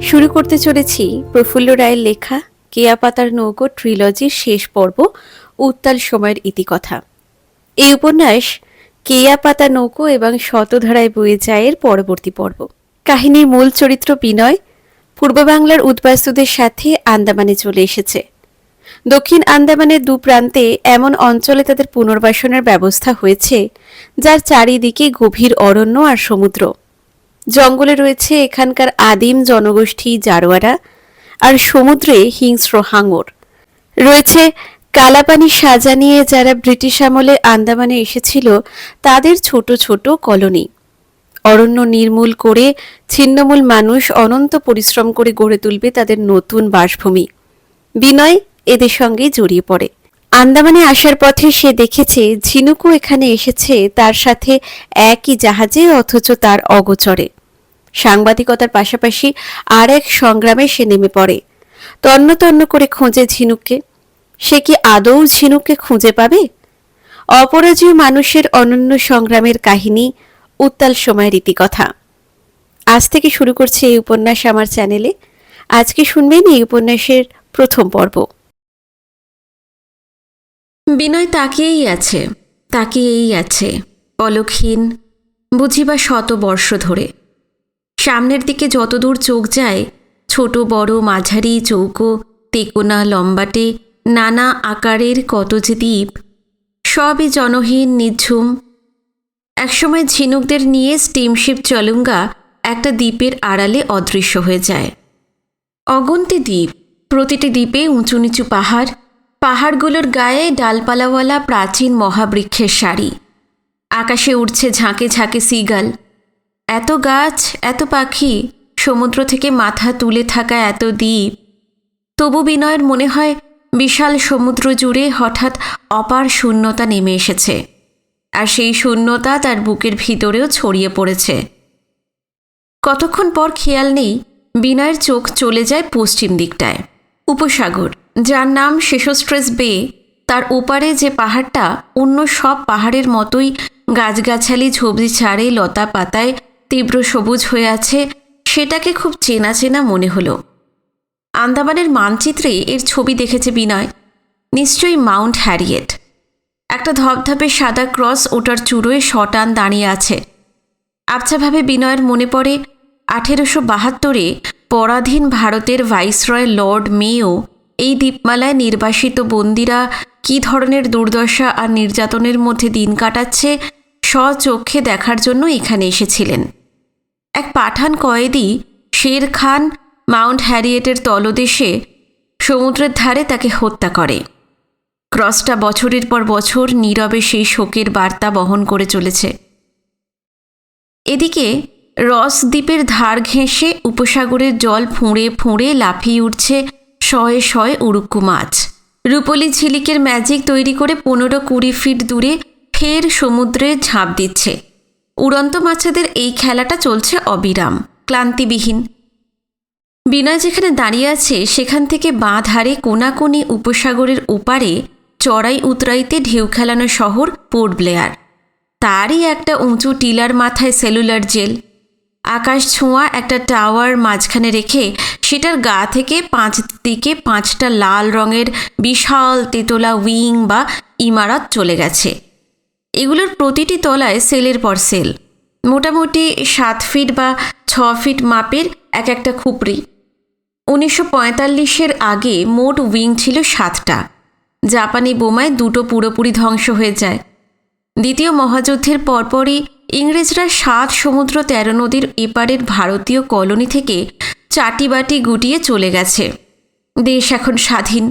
শুরু করতে চলেছি প্রফুল্ল রায়ের লেখা কেয়া পাতার নৌকো ট্রিলজির শেষ পর্ব উত্তাল সময়ের ইতিকথা। এই উপন্যাস কেয়া পাতা নৌকো এবং শতধারায় বয়ে যায় এর পরবর্তী পর্ব। কাহিনীর মূল চরিত্র বিনয় পূর্ব বাংলার উদ্বাস্তুদের সাথে আন্দামানে চলে এসেছে। দক্ষিণ আন্দামানের দু প্রান্তে এমন অঞ্চলে তাদের পুনর্বাসনের ব্যবস্থা হয়েছে যার চারিদিকে গভীর অরণ্য আর সমুদ্র। জঙ্গলে রয়েছে এখানকার আদিম জনগোষ্ঠী জারোয়ারা, আর সমুদ্রে হিংস্র হাঙর। রয়েছে কালাপানি সাজা নিয়ে যারা ব্রিটিশ আমলে আন্দামানে এসেছিল তাদের ছোট ছোট কলোনি। অরণ্য নির্মূল করে ছিন্নমূল মানুষ অনন্ত পরিশ্রম করে গড়ে তুলবে তাদের নতুন বাসভূমি। বিনয় এদের সঙ্গে জড়িয়ে পড়ে। আন্দামানে আসার পথে সে দেখেছে ঝিনুকও এখানে এসেছে তার সাথে একই জাহাজে, অথচ তার অগোচরে। সাংবাদিকতার পাশাপাশি আর এক সংগ্রামে সে নেমে পড়ে। তন্ন তন্ন করে খোঁজে ঝিনুককে। সে কি আদৌ ঝিনুককে খুঁজে পাবে? অপরাজীয় মানুষের অনন্য সংগ্রামের কাহিনী, উত্তাল সময়ের ইতিকথা। আজ থেকে শুরু করছে এই উপন্যাস আমার চ্যানেলে। আজকে শুনবেন এই উপন্যাসের প্রথম পর্ব। বিনয় তাকিয়েই আছে পলকহীন, বুঝিবা 100 বর্ষ ধরে। সামনের দিকে যতদূর চোখ যায়, ছোট বড় মাঝারি চৌকো তেকোনা লম্বাটে নানা আকারের কত যে দ্বীপ, সবই জনহীন নিঝুম। একসময় ঝিনুকদের নিয়ে স্টিমশিপ চলুঙ্গা একটা দ্বীপের আড়ালে অদৃশ্য হয়ে যায়। অগন্তি দ্বীপ, প্রতিটি দ্বীপে উঁচু নিচু পাহাড়, পাহাড়গুলোর গায়ে ডালপালাওয়ালা প্রাচীন মহাবৃক্ষের সারি। আকাশে উড়ছে ঝাঁকে ঝাঁকে সিগাল। এত গাছ, এত পাখি, সমুদ্র থেকে মাথা তুলে থাকা এত দ্বীপ। তবু বিনয়ের মনে হয় বিশাল সমুদ্র জুড়ে হঠাৎ অপার শূন্যতা নেমে এসেছে, আর সেই শূন্যতা তার বুকের ভিতরেও ছড়িয়ে পড়েছে। কতক্ষণ পর খেয়াল নেই, বিনয়ের চোখ চলে যায় পশ্চিম দিকটায়। উপসাগর, যার নাম শেষস্ট্রেস বে, তার ওপারে যে পাহাড়টা অন্য সব পাহাড়ের মতোই গাছগাছালি ঝোপঝি ছাড়ে লতা পাতায় তীব্র সবুজ হয়ে আছে, সেটাকে খুব চেনা চেনা মনে হলো। আন্দামানের মানচিত্রে এর ছবি দেখেছে বিনয়। নিশ্চয়ই মাউন্ট হ্যারিয়েট। একটা ধপধপে সাদা ক্রস ওটার চূড়োয় শটান দাঁড়িয়ে আছে। আবছাভাবে বিনয়ের মনে পড়ে 1872-এ পরাধীন ভারতের ভাইসরয় লর্ড মেও এই দ্বীপমালায় নির্বাসিত বন্দীরা কী ধরনের দুর্দশা আর নির্যাতনের মধ্যে দিন কাটাচ্ছে স্বচক্ষে দেখার জন্য এখানে এসেছিলেন। এক পাঠান কয়েদি শের খান মাউন্ট হ্যারিয়েটের তলদেশে সমুদ্রের ধারে তাকে হত্যা করে। ক্রসটা বছরের পর বছর নীরবে সেই শোকের বার্তা বহন করে চলেছে। এদিকে রস দ্বীপের ধার ঘেঁষে উপসাগরের জল ফুঁড়ে ফুঁড়ে লাফিয়ে উঠছে শয়ে শয়ে উড়ুক্কু মাছ। রূপলি ঝিলিকের ম্যাজিক তৈরি করে 15-20 ফিট দূরে ফের সমুদ্রে ঝাঁপ দিচ্ছে। উড়ন্ত মাছেদের এই খেলাটা চলছে অবিরাম, ক্লান্তিবিহীন। বিনয় যেখানে দাঁড়িয়ে আছে সেখান থেকে বাঁ ধারে কোনাকুনি উপসাগরের ওপারে চড়াই উতরাইতে ঢেউ খেলানো শহর পোর্ট ব্লেয়ার। তারই একটা উঁচু টিলার মাথায় সেলুলার জেল। আকাশ ছোঁয়া একটা টাওয়ার মাঝখানে রেখে সেটার গা থেকে 5 দিকে 5টা লাল রঙের বিশাল তেতলা উইং বা ইমারত চলে গেছে। এগুলোর প্রতিটি তলায় সেলের পর সেল, মোটামুটি 7 ফিট বা 6 ফিট মাপের এক একটা খুপড়ি। 1945-এর আগে মোট উইং ছিল 7টা। জাপানি বোমায় 2টো পুরোপুরি ধ্বংস হয়ে যায়। দ্বিতীয় মহাযুদ্ধের পরপরই ইংরেজরা 7 সমুদ্র 13 নদীর এপারের ভারতীয় কলোনি থেকে চাটিবাটি গুটিয়ে চলে গেছে। দেশ এখন স্বাধীন।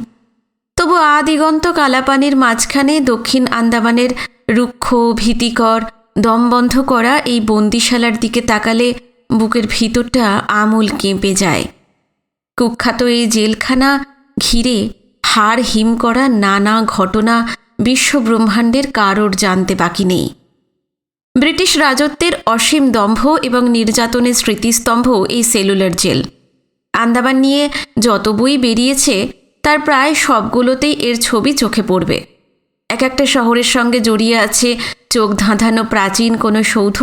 তবু আদিগন্ত কালাপানির মাঝখানে দক্ষিণ আন্দামানের রুক্ষ ভীতিকর দমবন্ধ করা এই বন্দিশালার দিকে তাকালে বুকের ভিতরটা আমূল কেঁপে যায়। কুখ্যাত এই জেলখানা ঘিরে হাড় হিম করা নানা ঘটনা বিশ্বব্রহ্মাণ্ডের কারোর জানতে বাকি নেই। ব্রিটিশ রাজত্বের অসীম দম্ভ এবং নির্যাতনের স্মৃতিস্তম্ভ এই সেলুলার জেল। আন্দামান নিয়ে যত বই বেরিয়েছে তার প্রায় সবগুলোতেই এর ছবি চোখে পড়বে। এক একটা শহরের সঙ্গে জড়িয়ে আছে চোখ ধাঁধানো প্রাচীন কোনো সৌধ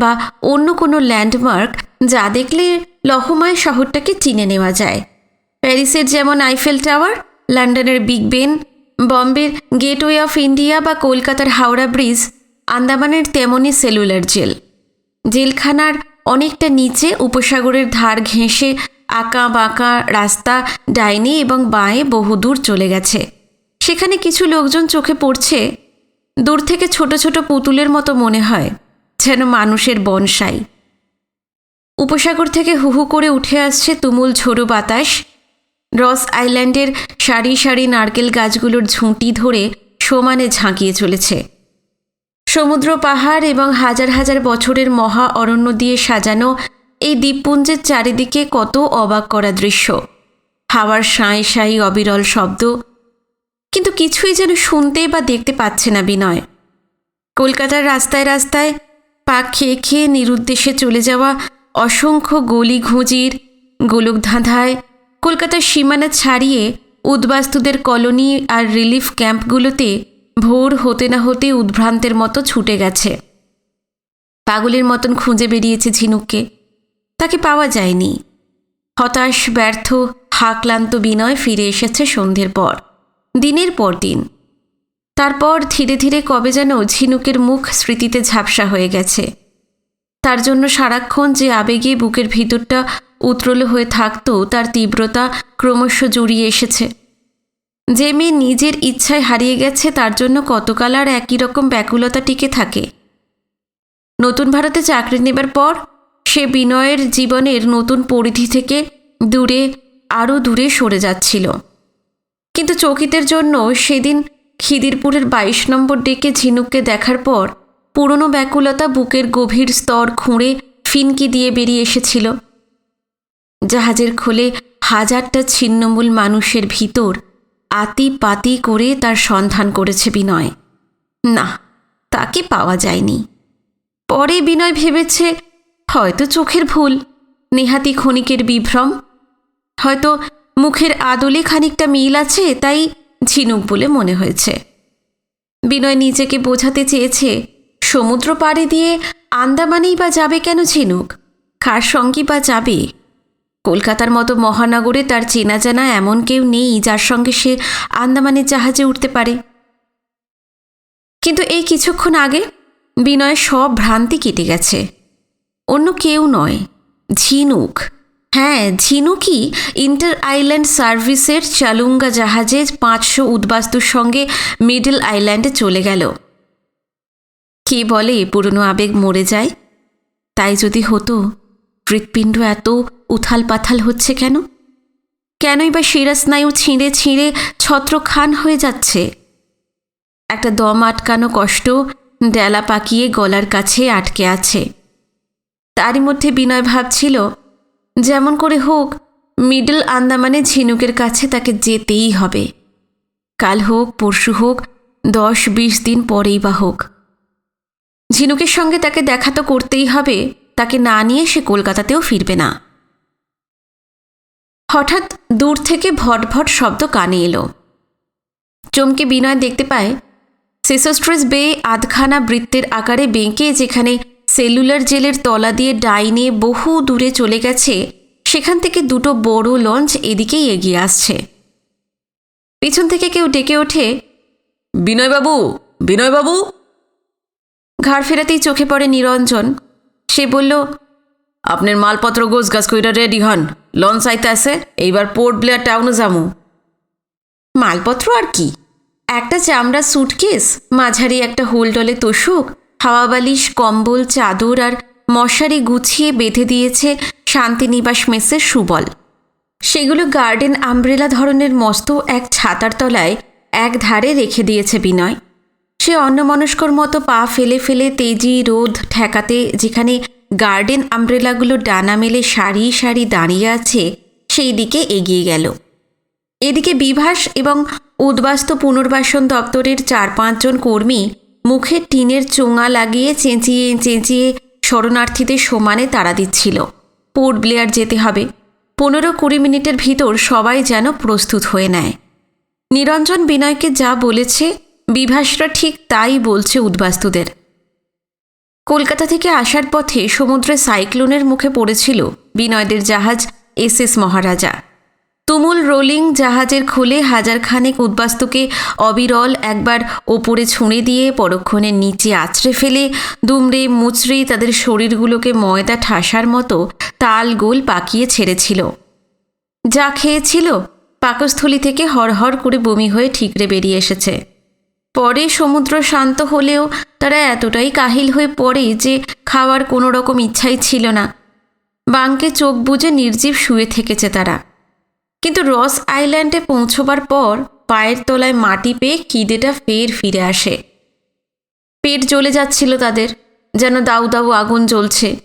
বা অন্য কোনো ল্যান্ডমার্ক, যা দেখলে লহমায় শহরটাকে চিনে নেওয়া যায়। প্যারিসের যেমন আইফেল টাওয়ার, লন্ডনের বিগ বেন, বম্বের গেটওয়ে অফ ইন্ডিয়া বা কলকাতার হাওড়া ব্রিজ, আন্দামানের তেমনই সেলুলার জেল। জেলখানার অনেকটা নিচে উপসাগরের ধার ঘেঁষে আঁকা বাঁকা রাস্তা ডাইনে এবং বাঁয়ে বহুদূর চলে গেছে। সেখানে কিছু লোকজন চোখে পড়ছে, দূর থেকে ছোট ছোট পুতুলের মতো মনে হয়, যেন মানুষের বনসাই। উপসাগর থেকে হুহু করে উঠে আসছে তুমুল ঝোড়ো বাতাস। রস আইল্যান্ডের সারি সারি নারকেল গাছগুলোর ঝুঁটি ধরে সমানে ঝাঁকিয়ে চলেছে। সমুদ্র, পাহাড় এবং হাজার হাজার বছরের মহা অরণ্য দিয়ে সাজানো এই দ্বীপপুঞ্জের চারিদিকে কত অবাক করা দৃশ্য। হাওয়ার সাঁই সাঁই অবিরল শব্দ, কিন্তু কিছুই যেন শুনতে বা দেখতে পাচ্ছে না বিনয়। কলকাতার রাস্তায় রাস্তায় পাক খেয়ে খেয়ে নিরুদ্দেশে চলে যাওয়া অসংখ্য গলি ঘুঁজির গোলকধাঁধায়, কলকাতার সীমানা ছাড়িয়ে উদ্বাস্তুদের কলোনি আর রিলিফ ক্যাম্পগুলোতে ভোর হতে না হতে উদ্ভ্রান্তের মতো ছুটে গেছে। পাগলের মতন খুঁজে বেরিয়েছে ঝিনুককে, তাকে পাওয়া যায়নি। হতাশ, ব্যর্থ, হাক্লান্ত বিনয় ফিরে এসেছে সন্ধ্যের পর, দিনের পর দিন। তারপর ধীরে ধীরে কবে যেন ঝিনুকের মুখ স্মৃতিতে ঝাপসা হয়ে গেছে। তার জন্য সারাক্ষণ যে আবেগে বুকের ভিতরটা উতরল হয়ে থাকত, তার তীব্রতা ক্রমশ জড়িয়ে এসেছে। যে মেয়ে নিজের ইচ্ছায় হারিয়ে গেছে, তার জন্য কতকাল আর একই রকম ব্যাকুলতা টিকে থাকে। নতুন ভারতে চাকরি নেবার পর সে বিনয়ের জীবনের নতুন পরিধি থেকে দূরে, আরও দূরে সরে যাচ্ছিল। কিন্তু চকিতের জন্য সেদিন খিদিরপুরের 22 নম্বর ডেকে ঝিনুককে দেখার পর পুরনো ব্যাকুলতা বুকের গভীর স্তর খুঁড়ে ফিনকি দিয়ে বেরিয়ে এসেছিল। জাহাজের খোলে হাজারটা ছিন্নমূল মানুষের ভিতর আতি পাতি করে তার সন্ধান করেছে বিনয়। না, তাকে পাওয়া যায়নি। পরে বিনয় ভেবেছে হয়তো চোখের ভুল, নেহাতি ক্ষণিকের বিভ্রম, হয়তো মুখের আদলে খানিকটা মিল আছে, তাই ঝিনুক বলে মনে হয়েছে। বিনয় নিজেকে বোঝাতে চেয়েছে সমুদ্র পাড়ে দিয়ে আন্দামানেই বা যাবে কেন ঝিনুক, কার সঙ্গী বা যাবে? কলকাতার মতো মহানগরে তার চেনা জানা এমন কেউ নেই যার সঙ্গে সে আন্দামানের জাহাজে উঠতে পারে। কিন্তু এই কিছুক্ষণ আগে বিনয়ের সব ভ্রান্তি কেটে গেছে। অন্য কেউ নয়, ঝিনুক। হ্যাঁ, ঝিনুকই ইন্টার আইল্যান্ড সার্ভিসের চালুঙ্গা জাহাজে 500 উদ্বাস্তুর সঙ্গে মিডল আইল্যান্ডে চলে গেল। কে বলে পুরনো আবেগ মরে যায়? তাই যদি হতো, হৃৎপিণ্ড এত উথাল পাথাল হচ্ছে কেন? কেনই বা শিরাস্নায়ু ছিঁড়ে ছিঁড়ে ছত্রখান হয়ে যাচ্ছে? একটা দম আটকানো কষ্ট ডেলা পাকিয়ে গলার কাছে আটকে আছে। তারই মধ্যে বিনয় ভাবছিল, যেমন করে হোক মিডল আন্দামানে ঝিনুকের কাছে তাকে যেতেই হবে। কাল হোক, পরশু হোক, 10-20 দিন পরেই বা হোক। ঝিনুকের সঙ্গে তাকে দেখা তো করতেই হবে, তাকে না নিয়ে সে কলকাতাতেও ফিরবে না। হঠাৎ দূর থেকে ভটভট শব্দ কানে এলো। চমকে বিনয় দেখতে পায় সেসোস্ট্রেস বে আধখানা বৃত্তের আকারে বেঁকে যেখানে সেলুলার জেলের তলা দিয়ে ডাইনে বহু দূরে চলে গেছে, সেখান থেকে দুটো বড় লঞ্চ এদিকেই এগিয়ে আসছে। পিছন থেকে কেউ ডেকে ওঠে, বিনয়বাবু, বিনয়বাবু। ঘাড় ফেরাতেই চোখে পড়ে নিরঞ্জন। সে বলল, আপনার মালপত্র গোছগাছ কইরা রেডি হন, লঞ্চ আইতে আছে, এইবার পোর্ট ব্লেয়ার টাউনে যামু। মালপত্র আর কি? একটা চামড়া সুটকেস, মাঝারি একটা হোলডলে তোষক, হাওয়া বালিশ, কম্বল, চাদর আর মশারি গুছিয়ে বেঁধে দিয়েছে শান্তিনিবাস মেসের সুবল। সেগুলো গার্ডেন আমব্রেলা ধরনের মস্ত এক ছাতার তলায় এক ধারে রেখে দিয়েছে বিনয়। সে অন্যমনস্কর মতো পা ফেলে ফেলে তেজি রোদ ঠেকাতে যেখানে গার্ডেন আমব্রেলাগুলো ডানা মেলে সারি সারি দাঁড়িয়ে আছে, সেই দিকে এগিয়ে গেল। এদিকে বিভাস এবং উদ্বাস্তু পুনর্বাসন দপ্তরের 4-5 জন কর্মী মুখে টিনের চোঙা লাগিয়ে চেঁচিয়ে চেঁচিয়ে শরণার্থীদের সমানে তাড়া দিচ্ছিল। পোর্ট ব্লেয়ার যেতে হবে। 15-20 মিনিটের ভিতর সবাই যেন প্রস্তুত হয়ে নেয়। নিরঞ্জন বিনয়কে যা বলেছে, বিভাসরা ঠিক তাই বলছে উদ্বাস্তুদের। কলকাতা থেকে আসার পথে সমুদ্রে সাইক্লোনের মুখে পড়েছিল বিনয়দের জাহাজ SS মহারাজা। তুমুল রোলিং জাহাজের খোলে হাজারখানেক উদ্বাস্তুকে অবিরল একবার ওপরে ছুঁড়ে দিয়ে পরক্ষণে নিচে আছড়ে ফেলে দুমড়ে মুচড়ে তাদের শরীরগুলোকে ময়দা ঠাসার মতো তাল গোল পাকিয়ে ছেড়েছিল। যা খেয়েছিল পাকস্থলী থেকে হরহর করে বমি হয়ে ঠিকরে বেরিয়ে এসেছে। পরে সমুদ্র শান্ত হলেও তারা এতটাই কাহিল হয়ে পড়ে যে খাওয়ার কোনো রকম ইচ্ছাই ছিল না। বাঙ্কে চোখ বুজে নির্জীব শুয়ে থেকেছে তারা। কিন্তু রস আইল্যান্ডে পৌঁছবার পর পায়ের তলায় মাটি পেয়ে খিদেটা ফের ফিরে আসে। পেট জ্বলে যাচ্ছিল তাদের, যেন দাউ দাউ আগুন জ্বলছে।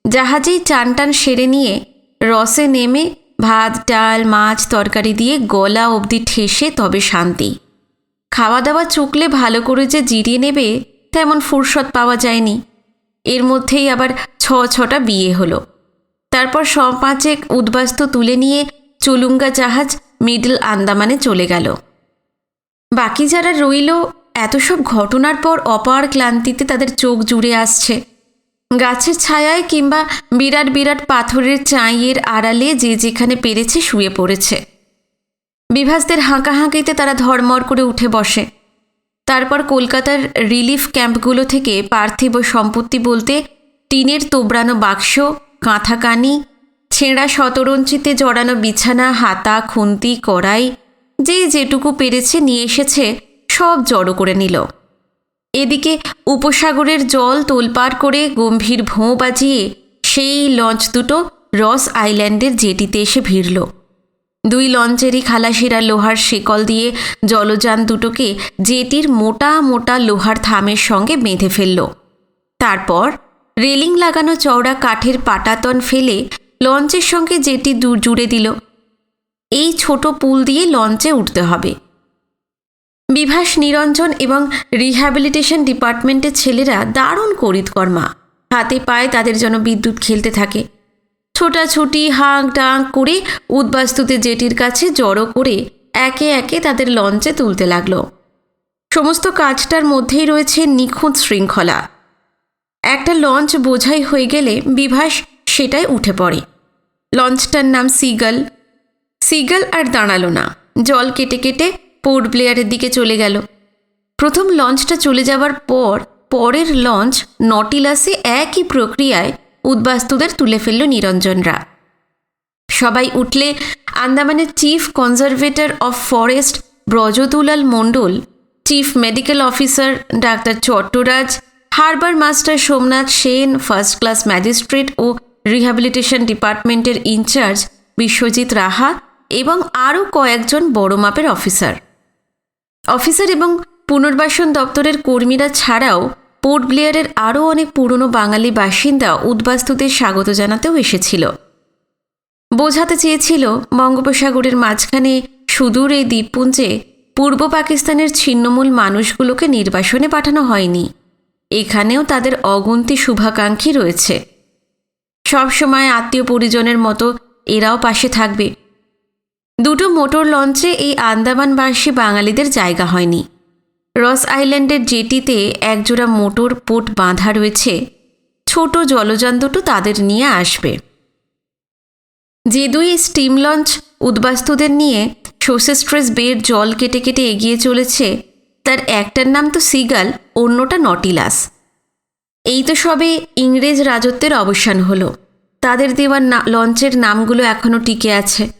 জাহাজেই চান টান সেরে নিয়ে রসে নেমে ভাত ডাল মাছ তরকারি দিয়ে গলা অবধি ঠেসে তবে শান্তি। খাওয়া দাওয়া চুকলে ভালো করে যে জিরিয়ে নেবে তেমন ফুরসত পাওয়া যায়নি। এর মধ্যেই আবার ছটা বিয়ে হলো। তারপর পাঁচেক উদ্বাস্তু তুলে নিয়ে চলুঙ্গা জাহাজ মিডল আন্দামানে চলে গেল। বাকি যারা রইল এত সব ঘটনার পর অপার ক্লান্তিতে তাদের চোখ জুড়ে আসছে। গাছের ছায়ায় কিংবা বিরাট বিরাট পাথরের চাঁইয়ের আড়ালে যে যেখানে পেরেছে শুয়ে পড়েছে। বিভাসদের হাঁকাহাঁকিতে তারা ধড়মড় করে উঠে বসে। তারপর কলকাতার রিলিফ ক্যাম্পগুলো থেকে পার্থিব সম্পত্তি বলতে টিনের তোবড়ানো বাক্স, কাঁথাকানি, ছেঁড়া শতরঞ্চিতে জড়ানো বিছানা, হাতা, খুন্তি, কড়াই, যে যেটুকু পেরেছে নিয়ে এসেছে সব জড়ো করে নিল। এদিকে উপসাগরের জল তোলপাড় করে গম্ভীর ভোঁ বাজিয়ে সেই লঞ্চ দুটো রস আইল্যান্ডের জেটিতে এসে ভিড়ল। দুই লঞ্চেরই খালাসিরা লোহার শেকল দিয়ে জলযান দুটোকে জেটির মোটা মোটা লোহার থামের সঙ্গে বেঁধে ফেলল। তারপর রেলিং লাগানো চওড়া কাঠের পাটাতন ফেলে লঞ্চের সঙ্গে জেটি জুড়ে দিল। এই ছোট পুল দিয়ে লঞ্চে উঠতে হবে। বিভাস, নিরঞ্জন এবং রিহ্যাবিলিটেশন ডিপার্টমেন্টের ছেলেরা দারুণ করিতকর্মা। হাতে পায়ে তাদের জন্য বিদ্যুৎ খেলতে থাকে। ছোটাছুটি হাঁক ডাঁক করে উদ্বাস্তুদের জেটির কাছে জড়ো করে একে একে তাদের লঞ্চে তুলতে লাগল। সমস্ত কাজটার মধ্যেই রয়েছে নিখুঁত শৃঙ্খলা। একটা লঞ্চ বোঝাই হয়ে গেলে বিভাস সেটাই উঠে পড়ে। লঞ্চটার নাম সিগাল। সিগাল আর দাঁড়ালো না, জল কেটে কেটে পোর্ট ব্লেয়ারের দিকে চলে গেল। প্রথম লঞ্চটা চলে যাবার পর পরের লঞ্চ নটিলাসে একই প্রক্রিয়ায় উদ্বাস্তুদের তুলে ফেলল নিরঞ্জনরা। সবাই উঠলে আন্দামানের chief conservator of forest Brajadulal Mondal, chief medical officer doctor Chattoraj, harbour master Somnath Sen, first class magistrate ও রিহ্যাবিলিটেশন ডিপার্টমেন্টের ইনচার্জ বিশ্বজিৎ রাহা এবং আরও কয়েকজন বড় মাপের অফিসার এবং পুনর্বাসন দপ্তরের কর্মীরা ছাড়াও পোর্ট ব্লেয়ারের আরও অনেক পুরনো বাঙালি বাসিন্দা উদ্বাস্তুদের স্বাগত জানাতেও এসেছিল। বোঝাতে চেয়েছিল বঙ্গোপসাগরের মাঝখানে সুদূর এই দ্বীপপুঞ্জে পূর্ব পাকিস্তানের ছিন্নমূল মানুষগুলোকে নির্বাসনে পাঠানো হয়নি। এখানেও তাদের অগুন্তি শুভাকাঙ্ক্ষী রয়েছে। সবসময় আত্মীয় পরিজনের মতো এরাও পাশে থাকবে। দুটো মোটর লঞ্চে এই আন্দামানবাসী বাঙালিদের জায়গা হয়নি। রস আইল্যান্ডের জেটিতে একজোড়া মোটর পোট বাঁধা রয়েছে। ছোট জলযান দুটো তাদের নিয়ে আসবে। যে দুই স্টিম লঞ্চ উদ্বাস্তুদের নিয়ে সোসেস্ট্রেস বের জল কেটে কেটে এগিয়ে চলেছে, তার একটার নাম তো সিগাল, অন্যটা নটিলাস। এই তো সবে ইংরেজ রাজত্বের অবসান হলো। তাদের দেওয়া লঞ্চের নামগুলো এখনও টিকে আছে।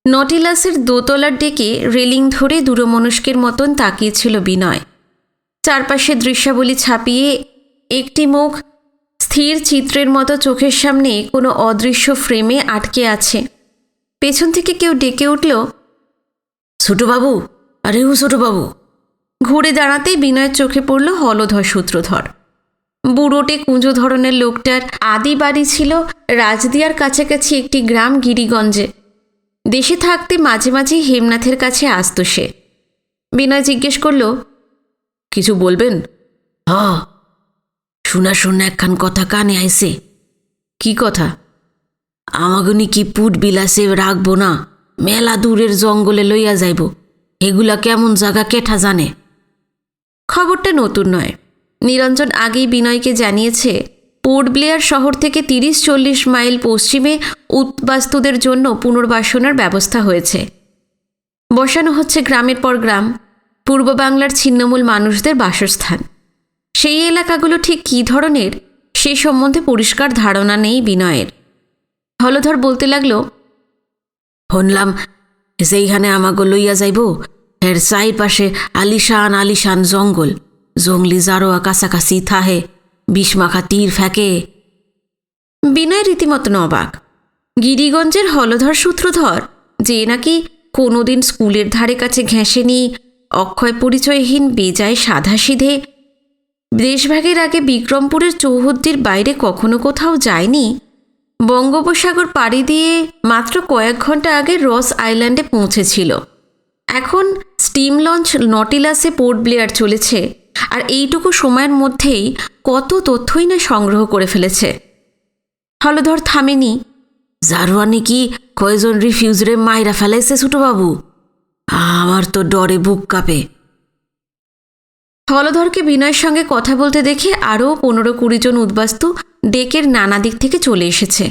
নটিলাসের দোতলার ডেকে রেলিং ধরে দূরমনস্কের মতন তাকিয়েছিল বিনয়। চারপাশে দৃশ্যাবলী ছাপিয়ে একটি মুখ স্থির চিত্রের মতো চোখের সামনে কোনো অদৃশ্য ফ্রেমে আটকে আছে। পেছন থেকে কেউ ডেকে উঠল, ছোটবাবু, আরে ও ছোটবাবু। ঘুরে দাঁড়াতেই বিনয়ের চোখে পড়ল হলধর সূত্রধর। বুড়োটে কুঁজো ধরনের লোকটার আদি বাড়ি ছিল রাজদিয়ার কাছাকাছি একটি গ্রাম গিরিগঞ্জে। দেশে থাকতে মাঝে মাঝে হেমনাথের কাছে আসত সে। বিনয় জিজ্ঞেস করল, কিছু বলবেন? শোনা একখান কথা কানে আইছে। কি কথা? আমাগুনি কি পুট বিলাসে রাখবো না, মেলা দূরের জঙ্গলে লইয়া যাইব। এগুলা কেমন জায়গা কেঠা জানে? খবরটা নতুন নয়। নিরঞ্জন আগেই বিনয়কে জানিয়েছে পোর্ট ব্লেয়ার শহর থেকে 30-40 মাইল পশ্চিমে উদ্বাস্তুদের জন্য পুনর্বাসনের ব্যবস্থা হয়েছে। বসানো হচ্ছে গ্রামের পর গ্রাম, পূর্ব বাংলার ছিন্নমূল মানুষদের বাসস্থান। সেই এলাকাগুলো ঠিক কী ধরনের সে সম্বন্ধে পরিষ্কার ধারণা নেই বিনয়ের। হলধর বলতে লাগল, শুনলাম যেইখানে আমাকে লইয়া যাইব এর চাইপাশে আলিশান আলিশান জঙ্গল, জঙ্গলি জারোয়া কাছাকাছি থাহে, বিষমাখা তীর ফেঁকে। বিনয় রীতিমতো অবাক। গিরিগঞ্জের হলধর সূত্রধর, যে নাকি কোনোদিন স্কুলের ধারে কাছে ঘেঁষেনি, অক্ষয় পরিচয়হীন বেজায় সাধাসিধে, দেশভাগের আগে বিক্রমপুরের চৌহদ্দির বাইরে কখনো কোথাও যায়নি, বঙ্গোপসাগর পাড়ি দিয়ে মাত্র কয়েক ঘন্টা আগে রস আইল্যান্ডে পৌঁছেছিল। এখন স্টিম লঞ্চ নটিলাসে পোর্ট ব্লেয়ার চলেছে, আর এইটুকু সময়ের মধ্যেই কত তথ্যই না সংগ্রহ করে ফেলেছে। হলধর থামেনি। জারোয়ানি কি কয়জন রিফিউজরে মাইরা ফেলাইছে ছোটবাবু? আমার তো ডরে বুক কাঁপে। হলধরকে বিনয়ের সঙ্গে কথা বলতে দেখে আরও 15-20 জন উদ্বাস্তু ডেকের নানা দিক থেকে চলে এসেছে।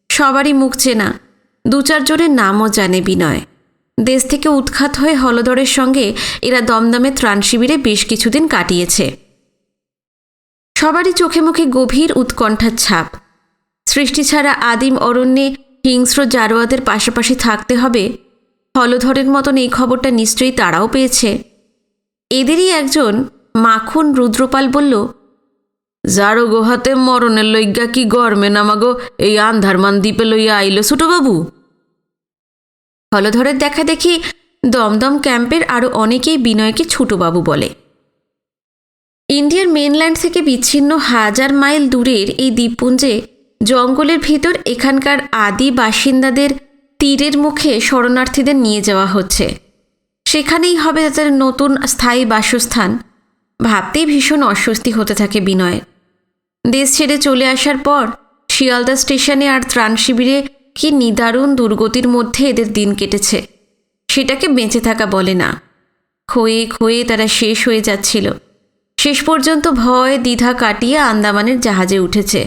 সবারই মুখ চেনা, 2-4 জনের নামও জানে বিনয়। দেশ থেকে উৎখাত হয়ে হলধরের সঙ্গে এরা দমদমে ত্রাণ শিবিরে বেশ কিছুদিন কাটিয়েছে। সবারই চোখে মুখে গভীর উৎকণ্ঠার ছাপ। সৃষ্টি ছাড়া আদিম অরণ্যে হিংস্র জারোয়াদের পাশাপাশি থাকতে হবে, হলধরের মতন এই খবরটা নিশ্চয়ই তারাও পেয়েছে। এদেরই একজন মাখন রুদ্রপাল বলল, জারো গোহাতে মরণের লইগা কি গরমে নামাগো এই আন্ধারমান দ্বীপে লইয়া আইল ছোটবাবু? হলধরের দেখা দেখি দমদম ক্যাম্পের আরও অনেকেই বিনয়কে ছোটবাবু বলে। ইন্ডিয়ার মেনল্যান্ড থেকে বিচ্ছিন্ন 1000 মাইল দূরের এই দ্বীপপুঞ্জে জঙ্গলের ভিতর এখানকার আদি বাসিন্দাদের তীরের মুখে শরণার্থীদের নিয়ে যাওয়া হচ্ছে। সেখানেই হবে তাদের নতুন স্থায়ী বাসস্থান। ভাবতেই ভীষণ অস্বস্তি হতে থাকে বিনয়ের। দেশ ছেড়ে চলে আসার পর শিয়ালদা স্টেশনে আর ত্রাণ শিবিরে কি নিদারুণ দুর্গতির মধ্যে এদের দিন কেটেছে, সেটাকে বেঁচে থাকা বলে না। ক্ষয়ে ক্ষয়ে তারা শেষ হয়ে যাচ্ছিল। শেষ পর্যন্ত ভয় দ্বিধা কাটিয়ে আন্দামানের জাহাজে উঠেছে।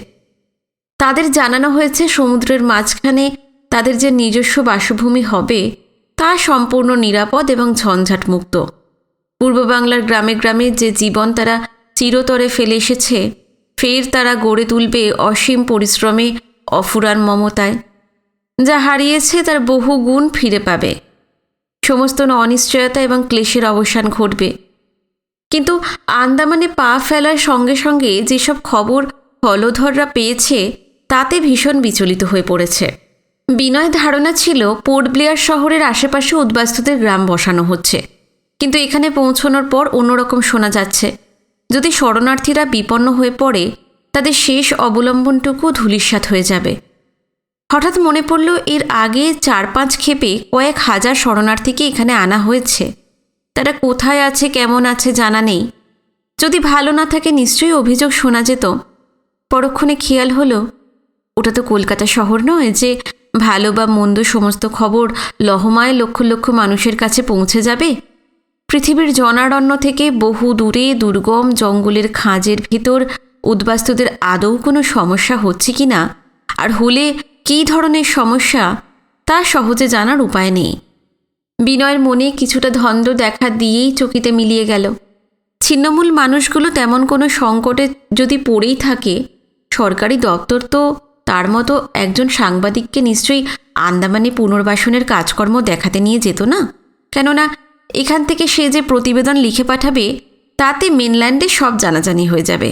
তাদের জানানো হয়েছে সমুদ্রের মাঝখানে তাদের যে নিজস্ব বাসভূমি হবে তা সম্পূর্ণ নিরাপদ এবং ঝঞ্ঝাটমুক্ত। পূর্ব বাংলার গ্রামে গ্রামে যে জীবন তারা চিরতরে ফেলে এসেছে, ফের তারা গড়ে তুলবে অসীম পরিশ্রমে, অফুরান মমতায়। যা হারিয়েছে তার বহু গুণ ফিরে পাবে। সমস্ত অনিশ্চয়তা এবং ক্লেশের অবসান ঘটবে। কিন্তু আন্দামানে পা ফেলার সঙ্গে সঙ্গে যেসব খবর হলধররা পেয়েছে তাতে ভীষণ বিচলিত হয়ে পড়েছে। বিনয় ধারণা ছিল পোর্ট ব্লেয়ার শহরের আশেপাশে উদ্বাস্তুদের গ্রাম বসানো হচ্ছে, কিন্তু এখানে পৌঁছানোর পর অন্যরকম শোনা যাচ্ছে। যদি শরণার্থীরা বিপন্ন হয়ে পড়ে তাদের শেষ অবলম্বনটুকু ধূলিসাৎ হয়ে যাবে। হঠাৎ মনে পড়ল এর আগে 4-5 ক্ষেপে কয়েক হাজার শরণার্থীকে এখানে আনা হয়েছে। তারা কোথায় আছে, কেমন আছে জানা নেই। যদি ভালো না থাকে নিশ্চয়ই অভিযোগ শোনা যেত। পরক্ষণে খেয়াল হলো ওটা তো কলকাতা শহর নয় যে ভালো বা মন্দ সমস্ত খবর লহমায় লক্ষ লক্ষ মানুষের কাছে পৌঁছে যাবে। পৃথিবীর জনারণ্য থেকে বহু দূরে দুর্গম জঙ্গলের খাঁজের ভিতর উদ্বাস্তুদের আদৌ কোনো সমস্যা হচ্ছে কি না, আর হলে কী ধরনের সমস্যা, তা সহজে জানার উপায় নেই। বিনয়ের মনে কিছুটা ধন্দ্ব দেখা দিয়েই চকিতে মিলিয়ে গেল। ছিন্নমূল মানুষগুলো তেমন কোনো সংকটে যদি পড়েই থাকে, সরকারি দপ্তর তো তার মতো একজন সাংবাদিককে নিশ্চয়ই আন্দামানে পুনর্বাসনের কাজকর্ম দেখাতে নিয়ে যেত না। কেননা এখান থেকে সে যে প্রতিবেদন লিখে পাঠাবে তাতে মেনল্যান্ডে সব জানাজানি হয়ে যাবে।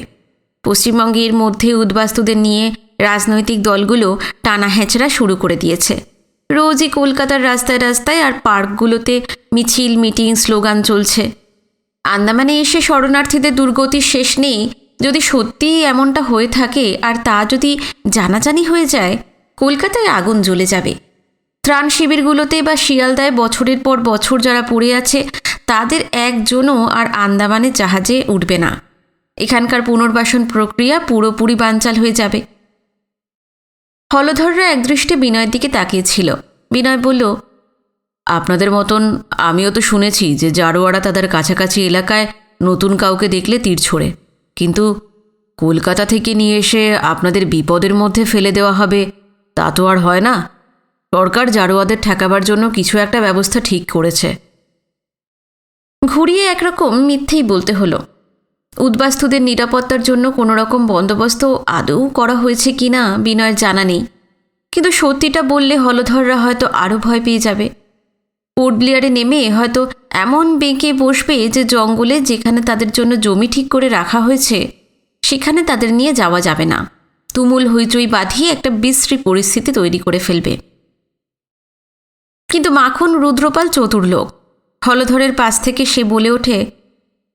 পশ্চিমবঙ্গের মধ্যে উদ্বাস্তুদের নিয়ে রাজনৈতিক দলগুলো টানা হেঁচড়া শুরু করে দিয়েছে। রোজই কলকাতার রাস্তায় রাস্তায় আর পার্কগুলোতে মিছিল, মিটিং, স্লোগান চলছে। আন্দামানে এসে শরণার্থীদের দুর্গতির শেষ নেই। যদি সত্যিই এমনটা হয়ে থাকে আর তা যদি জানাজানি হয়ে যায়, কলকাতায় আগুন জ্বলে যাবে। ত্রাণ শিবিরগুলোতে বা শিয়ালদায় বছরের পর বছর যারা পড়ে আছে তাদের একজনও আর আন্দামানের জাহাজে উঠবে না। এখানকার পুনর্বাসন প্রক্রিয়া পুরোপুরি বানচাল হয়ে যাবে। হলধররা একদৃষ্টে বিনয়ের দিকে তাকিয়েছিল। বিনয় বলল, আপনাদের মতন আমিও তো শুনেছি যে জারোয়ারা তাদের কাছাকাছি এলাকায় নতুন কাউকে দেখলে তীর ছোড়ে, কিন্তু কলকাতা থেকে নিয়ে এসে আপনাদের বিপদের মধ্যে ফেলে দেওয়া হবে তা তো আর হয় না। সরকার জারোয়াদের ঠেকাবার জন্য কিছু একটা ব্যবস্থা ঠিক করেছে। ঘুরিয়ে একরকম মিথ্যেই বলতে হলো। উদ্বাস্তুদের নিরাপত্তার জন্য কোনো রকম বন্দোবস্ত আদৌ করা হয়েছে কিনা বিনয়ের জানা নেই, কিন্তু সত্যিটা বললে হলধররা হয়তো আরও ভয় পেয়ে যাবে। পোর্ট ব্লেয়ারে নেমে হয়তো এমন বেঁকে বসবে যে জঙ্গলে যেখানে তাদের জন্য জমি ঠিক করে রাখা হয়েছে সেখানে তাদের নিয়ে যাওয়া যাবে না। তুমুল হইচই বাঁধিয়ে একটা বিশ্রী পরিস্থিতি তৈরি করে ফেলবে। কিন্তু মাখন রুদ্রপাল চতুর লোক। হলধরের পাশ থেকে সে বলে ওঠে,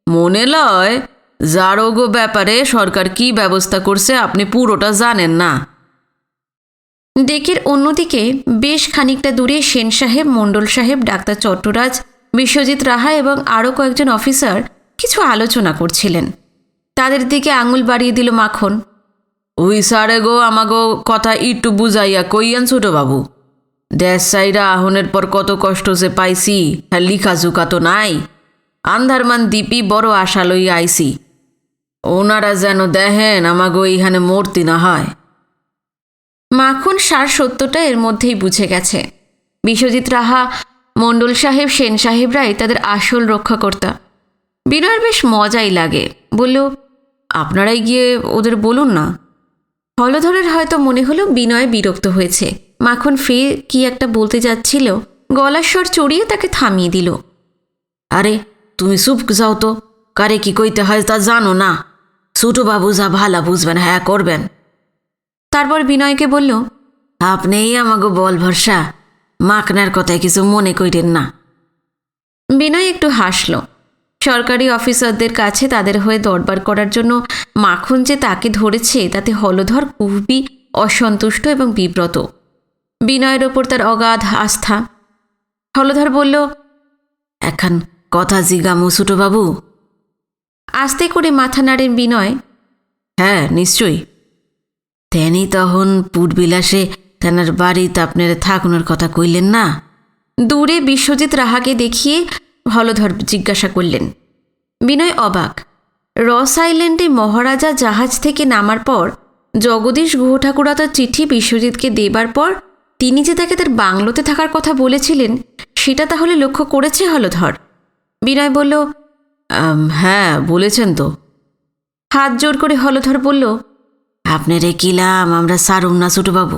মনে লয় জারোগো ব্যাপারে সরকার কি ব্যবস্থা করছে আপনি পুরোটা জানেন না। ডেকের অন্যদিকে বেশ খানিকটা দূরে সেন সাহেব, মণ্ডল সাহেব, ডাক্তার চট্টরাজ, বিশ্বজিৎ রাহা এবং আরও কয়েকজন অফিসার কিছু আলোচনা করছিলেন। তাদের দিকে আঙুল বাড়িয়ে দিল মাখন। ওই সারে গো আমাগো কথা একটু বুঝাইয়া কইয়েন ছোটবাবু। দেশ সাইরা আহনের পর কত কষ্ট যে পাইছি, হ্যাঁ লিখা জুকা তো নাই। আন্ধারমান দ্বীপই বড় আশা লইয়া আইছি। ওনারা যেন দেখেন আমাগো এইখানে মূর্তি না হয়। মাখন সার সত্যটা এর মধ্যেই বুঝে গেছে। বিশ্বজিৎ রাহা, মণ্ডল সাহেব, সেন সাহেবরাই তাদের আসল রক্ষাকর্তা। বিনয়ের বেশ মজাই লাগে। বলল, আপনারাই গিয়ে ওদের বলুন না। হলধরের হয়তো মনে হলো বিনয় বিরক্ত হয়েছে। মাখন ফের কি একটা বলতে যাচ্ছিল, গলার স্বর চড়িয়ে তাকে থামিয়ে দিল। আরে তুমি চুপ যাও তো, কারে কি কইতে হয় তা জানো না। ছোটবাবু যা ভালা বুঝবেন হ্যাঁ করবেন। তারপর বিনয়কে বলল, আপনিই আমাগো বল ভরসা, মাকনার কথায় কিছু মনে কইরেন না। বিনয় একটু হাসল। সরকারি অফিসারদের কাছে তাদের হয়ে দরবার করার জন্য মাখন যে তাকে ধরেছে তাতে হলধর খুবই অসন্তুষ্ট এবং বিব্রত। বিনয়ের ওপর তার অগাধ আস্থা। হলধর বলল, এখন কথা জিগামু ছোটবাবু। আস্তে করে মাথা নাড়েন বিনয়। হ্যাঁ নিশ্চয়ই। তেনি তখন পুটবিলাসে তেনার বাড়িতে আপনার থাকুনের কথা কইলেন না? দূরে বিশ্বজিৎ রাহাকে দেখিয়ে হলধর জিজ্ঞাসা করলেন। বিনয় অবাক। রস আইল্যান্ডে মহারাজা জাহাজ থেকে নামার পর জগদীশ গুহঠাকুরা তার চিঠি বিশ্বজিৎকে দেবার পর তিনি যে তাকে তার বাংলোতে থাকার কথা বলেছিলেন সেটা তাহলে লক্ষ্য করেছে হলধর? বিনয় বলল, হ্যাঁ বলেছেন তো। হাত জোর করে হলধর বলল, আপনারে কিলাম আমরা সারুম না ছোটবাবু।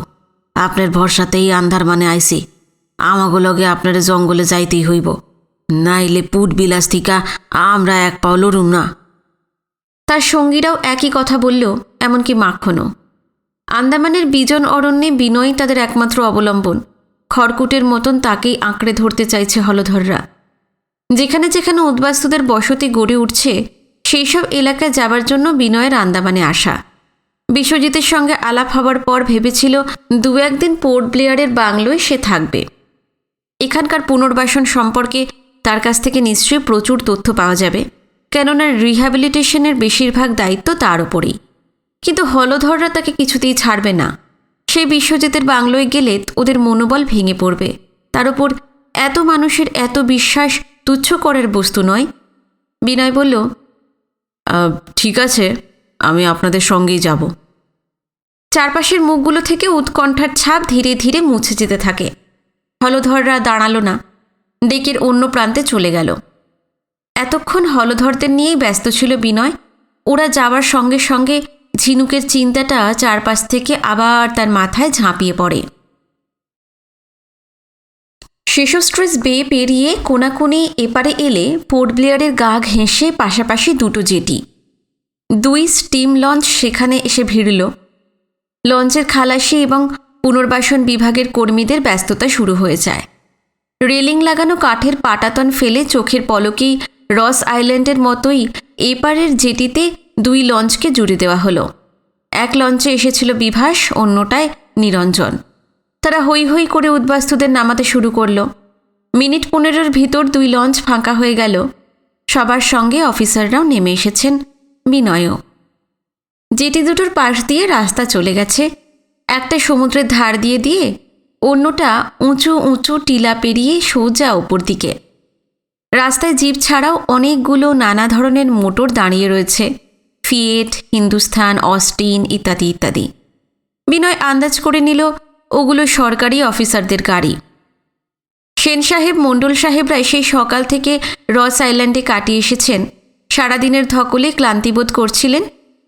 আপনার ভরসাতেই আন্ধার মানে আইসি। আমাগো লগে আপনার জঙ্গলে যাইতেই হইব, নাইলে পুট বিলাস থিকা আমরা এক পাও লড়ুম না। তার সঙ্গীরাও একই কথা বলল, এমনকি মাখনও। আন্দামানের বিজন অরণ্যে বিনয় তাদের একমাত্র অবলম্বন। খড়কুটের মতন তাকেই আঁকড়ে ধরতে চাইছে হলধররা। যেখানে যেখানে উদ্বাস্তুদের বসতি গড়ে উঠছে সেই সব এলাকায় যাবার জন্য বিনয়ের আন্দামানে আসা। বিশ্বজিতের সঙ্গে আলাপ হবার পর ভেবেছিল দু একদিন পোর্ট ব্লেয়ারের বাংলোয় সে থাকবে। এখানকার পুনর্বাসন সম্পর্কে তার কাছ থেকে নিশ্চয়ই প্রচুর তথ্য পাওয়া যাবে, কেননা রিহ্যাবিলিটেশনের বেশিরভাগ দায়িত্ব তার ওপরেই। কিন্তু হলধররা তাকে কিছুতেই ছাড়বে না। সেই বিশ্বজিতের বাংলোয় গেলে ওদের মনোবল ভেঙে পড়বে। তার ওপর এত মানুষের এত বিশ্বাস তুচ্ছ করার বস্তু নয়। বিনয় বলল, ঠিক আছে, আমি আপনাদের সঙ্গেই যাব। চারপাশের মুখগুলো থেকে উৎকণ্ঠার ছাপ ধীরে ধীরে মুছে যেতে থাকে। হলধররা দাঁড়ালো না, ডেকের অন্য প্রান্তে চলে গেল। এতক্ষণ হলধরদের নিয়েই ব্যস্ত ছিল বিনয়। ওরা যাওয়ার সঙ্গে সঙ্গে ঝিনুকের চিন্তাটা চারপাশ থেকে আবার তার মাথায় ঝাঁপিয়ে পড়ে। শেষস্ট্রেস বে পেরিয়ে কোনাকুনি এপারে এলে পোর্ট ব্লেয়ারের গা ঘেঁষে পাশাপাশি দুটো জেটি, 2 স্টিম লঞ্চ সেখানে এসে ভিড়ল। লঞ্চের খালাসি এবং পুনর্বাসন বিভাগের কর্মীদের ব্যস্ততা শুরু হয়ে যায়। রেলিং লাগানো কাঠের পাটাতন ফেলে চোখের পলকেই রস আইল্যান্ডের মতোই এপারের জেটিতে 2 লঞ্চকে জুড়ে দেওয়া হলো। এক লঞ্চে এসেছিল বিভাস, অন্যটায় নিরঞ্জন। তারা হৈ হৈ করে উদ্বাস্তুদের নামাতে শুরু করল। মিনিট 15-এর ভিতর 2 লঞ্চ ফাঁকা হয়ে গেল। সবার সঙ্গে অফিসাররাও নেমে এসেছেন, বিনয়ও। জেটি দুটোর পাশ দিয়ে রাস্তা চলে গেছে, একটা সমুদ্রের ধার দিয়ে দিয়ে, অন্যটা উঁচু উঁচু টিলা পেরিয়ে সোজা ওপর দিকে। রাস্তায় জিপ ছাড়াও অনেকগুলো নানা ধরনের মোটর দাঁড়িয়ে রয়েছে। ফিয়েট, হিন্দুস্থান, অস্টিন ইত্যাদি ইত্যাদি। বিনয় আন্দাজ করে নিল ওগুলো সরকারি অফিসারদের গাড়ি। সেন সাহেব, মণ্ডল সাহেবরাই সেই সকাল থেকে রস আইল্যান্ডে কাটিয়ে এসেছেন। সারাদিনের ধকলে ক্লান্তিবোধ করছিলেন।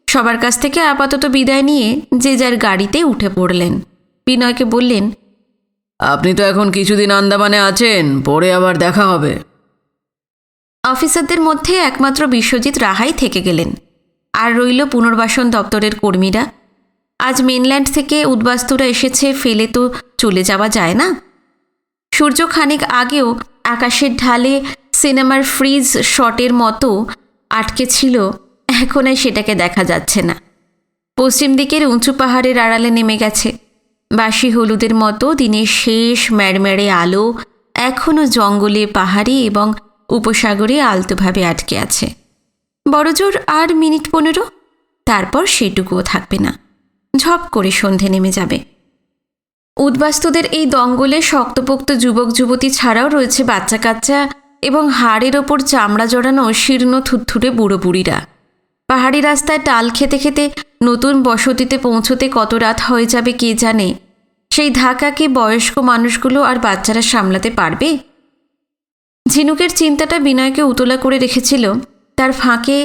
সবার কাছ থেকে আপাতত বিদায় নিয়ে যে যার গাড়িতে উঠে পড়লেন। বিনয়কে বললেন, আপনি তো এখন কিছুদিন আন্দামানে আছেন, পরে আবার দেখা হবে। অফিসারদের মধ্যে একমাত্র বিশ্বজিৎ রাহাই থেকে গেলেন। আর রইল পুনর্বাসন দপ্তরের কর্মীরা। আজ মেনল্যান্ড থেকে উদ্বাস্তুরা এসেছে, ফেলে তো চলে যাওয়া যায় না। সূর্য খানিক আগেও আকাশের ঢালে সিনেমার ফ্রিজ শটের মতো আটকে ছিল, এখন আর সেটাকে দেখা যাচ্ছে না। পশ্চিম দিকের উঁচু পাহাড়ের আড়ালে নেমে গেছে। বাসি হলুদের মতো দিনের শেষ ম্যাড়ম্যাড়ে আলো এখনও জঙ্গলে, পাহাড়ে এবং উপসাগরে আলতোভাবে আটকে আছে। বড়জোর আর মিনিট 15, তারপর সেটুকুও থাকবে না। ঝপ করে সন্ধে নেমে যাবে। উদ্বাস্তুদের এই দঙ্গলে শক্তপোক্ত যুবক যুবতী ছাড়াও রয়েছে বাচ্চা কাচ্চা এবং হাড়ের ওপর চামড়া জড়ানো শীর্ণ থুতথুটে বুড়ো বুড়িরা। পাহাড়ি রাস্তায় টাল খেতে খেতে নতুন বসতিতে পৌঁছতে কত রাত হয়ে যাবে কে জানে। সেই ধাক্কাকে বয়স্ক মানুষগুলো আর বাচ্চারা সামলাতে পারবে? ঝিনুকের চিন্তাটা বিনয়কে উতলা করে রেখেছিল। তার ফাঁকে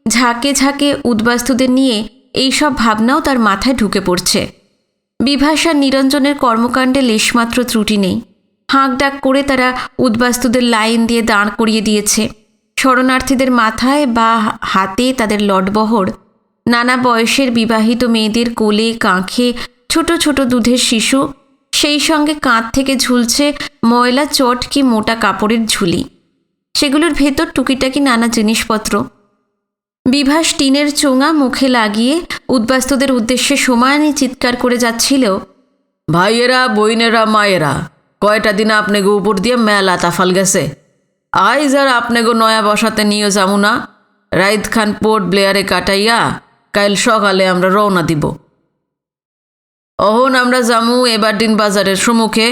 ঝাঁকে ঝাঁকে উদ্বাস্তুদের নিয়ে এইসব ভাবনাও তার মাথায় ঢুকে পড়ছে। বিভাস আর নিরঞ্জনের কর্মকাণ্ডে লেশমাত্র ত্রুটি নেই। হাঁক ডাক করে তারা উদ্বাস্তুদের লাইন দিয়ে দাঁড় করিয়ে দিয়েছে। শরণার্থীদের মাথায় বা হাতে তাদের লটবহর, নানা বয়সের বিবাহিত মেয়েদের কোলে কাঁখে ছোট ছোট দুধের শিশু, সেই সঙ্গে কাঁধ থেকে ঝুলছে ময়লা চটকি মোটা কাপড়ের ঝুলি, সেগুলোর ভেতর টুকিটাকি নানা জিনিসপত্র। বিভাস টিনের চোঙা মুখে লাগিয়ে উদ্বাস্তুদের উদ্দেশ্যে সমানই চিৎকার করে যাচ্ছিল, ভাইয়েরা, বইনেরা, মায়েরা, কয়টা দিন আপনাকে উপর দিয়ে মেলা তাফাল গেছে। আইজ আর আপনাকে নয়া বসাতে নিয়ে যাবো না। রাইদ খান পোর্ট ব্লেয়ারে কাটাইয়া কাল সকালে আমরা রওনা দিব। অহন আমরা যামু এবারদিন বাজারের সম্মুখে।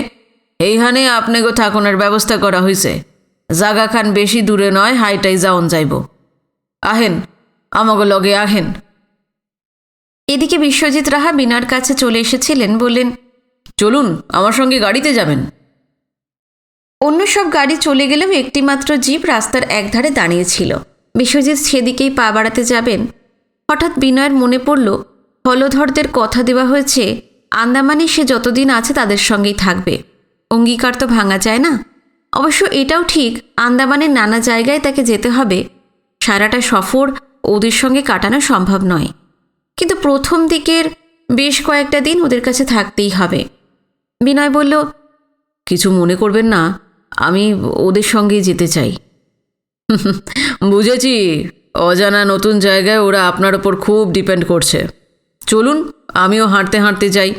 এইখানে আপনাকে থাকুনের ব্যবস্থা করা হয়েছে। জাগা খান বেশি দূরে নয়, হাইটাই যাওন যাইব। আহেন, আমাকে লগে আহেন। এদিকে বিশ্বজিৎ রাহা বিনয়ের কাছে চলে এসেছিলেন। বললেন, চলুন, আমার সঙ্গে গাড়িতে যাবেন। অন্য সব গাড়ি চলে গেলেও একটিমাত্র জিপ রাস্তার একধারে দাঁড়িয়েছিল। বিশ্বজিৎ সেদিকেই পা বাড়াতে যাবেন, হঠাৎ বিনয়ের মনে পড়ল হলধরদের কথা দেওয়া হয়েছে আন্দামানে সে যতদিন আছে তাদের সঙ্গেই থাকবে। অঙ্গীকার তো ভাঙা যায় না। অবশ্য এটাও ঠিক, আন্দামানের নানা জায়গায় তাকে যেতে হবে। সারাটা সফর ওদের সঙ্গে কাটানো সম্ভব নয়, কিন্তু প্রথম দিকের বেশ কয়েকটা দিন ওদের কাছে থাকতেই হবে। বিনয় বলল, কিছু মনে করবেন না, আমি ওদের সঙ্গেই যেতে চাই। বুঝেছি, অজানা নতুন জায়গায় ওরা আপনার ওপর খুব ডিপেন্ড করছে। চলুন, আমিও হাঁটতে হাঁটতে যাই।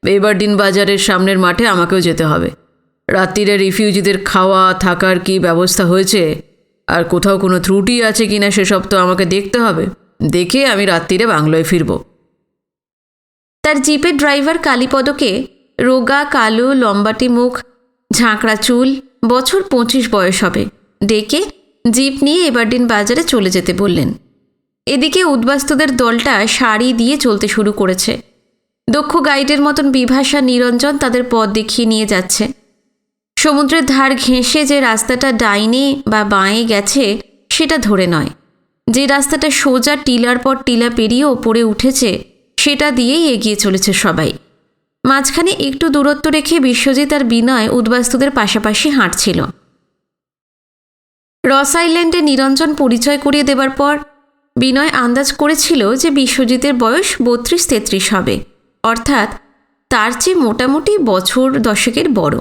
এবার দিন বাজারের সামনের মাঠে আমাকেও যেতে হবে। রাত্রিরে রিফিউজিদের খাওয়া থাকার কি ব্যবস্থা হয়েছে আর কোথাও কোনো ত্রুটি আছে কিনা সেসব তো আমাকে দেখতে হবে। দেখে আমি রাত্রিরে বাংলোয় ফিরব। তার জিপের ড্রাইভার কালীপদকে, রোগা কালো লম্বাটে মুখ, ঝাঁকড়া চুল, বছর 25 বয়স হবে, ডেকে জিপ নিয়ে এবারদিন বাজারে চলে যেতে বললেন। এদিকে উদ্বাস্তুদের দলটা সারি দিয়ে চলতে শুরু করেছে। দক্ষ গাইডের মতন বিভাস আর নিরঞ্জন তাদের পথ দেখিয়ে নিয়ে যাচ্ছে। সমুদ্রের ধার ঘেঁষে যে রাস্তাটা ডাইনে বা বাঁয়ে গেছে সেটা ধরে নয়, যে রাস্তাটা সোজা টিলার পর টিলা পেরিয়ে ওপরে উঠেছে সেটা দিয়েই এগিয়ে চলেছে সবাই। মাঝখানে একটু দূরত্ব রেখে বিশ্বজিৎ আর বিনয় উদ্বাস্তুদের পাশাপাশি হাঁটছিল। রস আইল্যান্ডে নিরঞ্জন পরিচয় করিয়ে দেবার পর বিনয় আন্দাজ করেছিল যে বিশ্বজিতের বয়স 32-33 হবে, অর্থাৎ তার চেয়ে মোটামুটি বছর 10 বড়।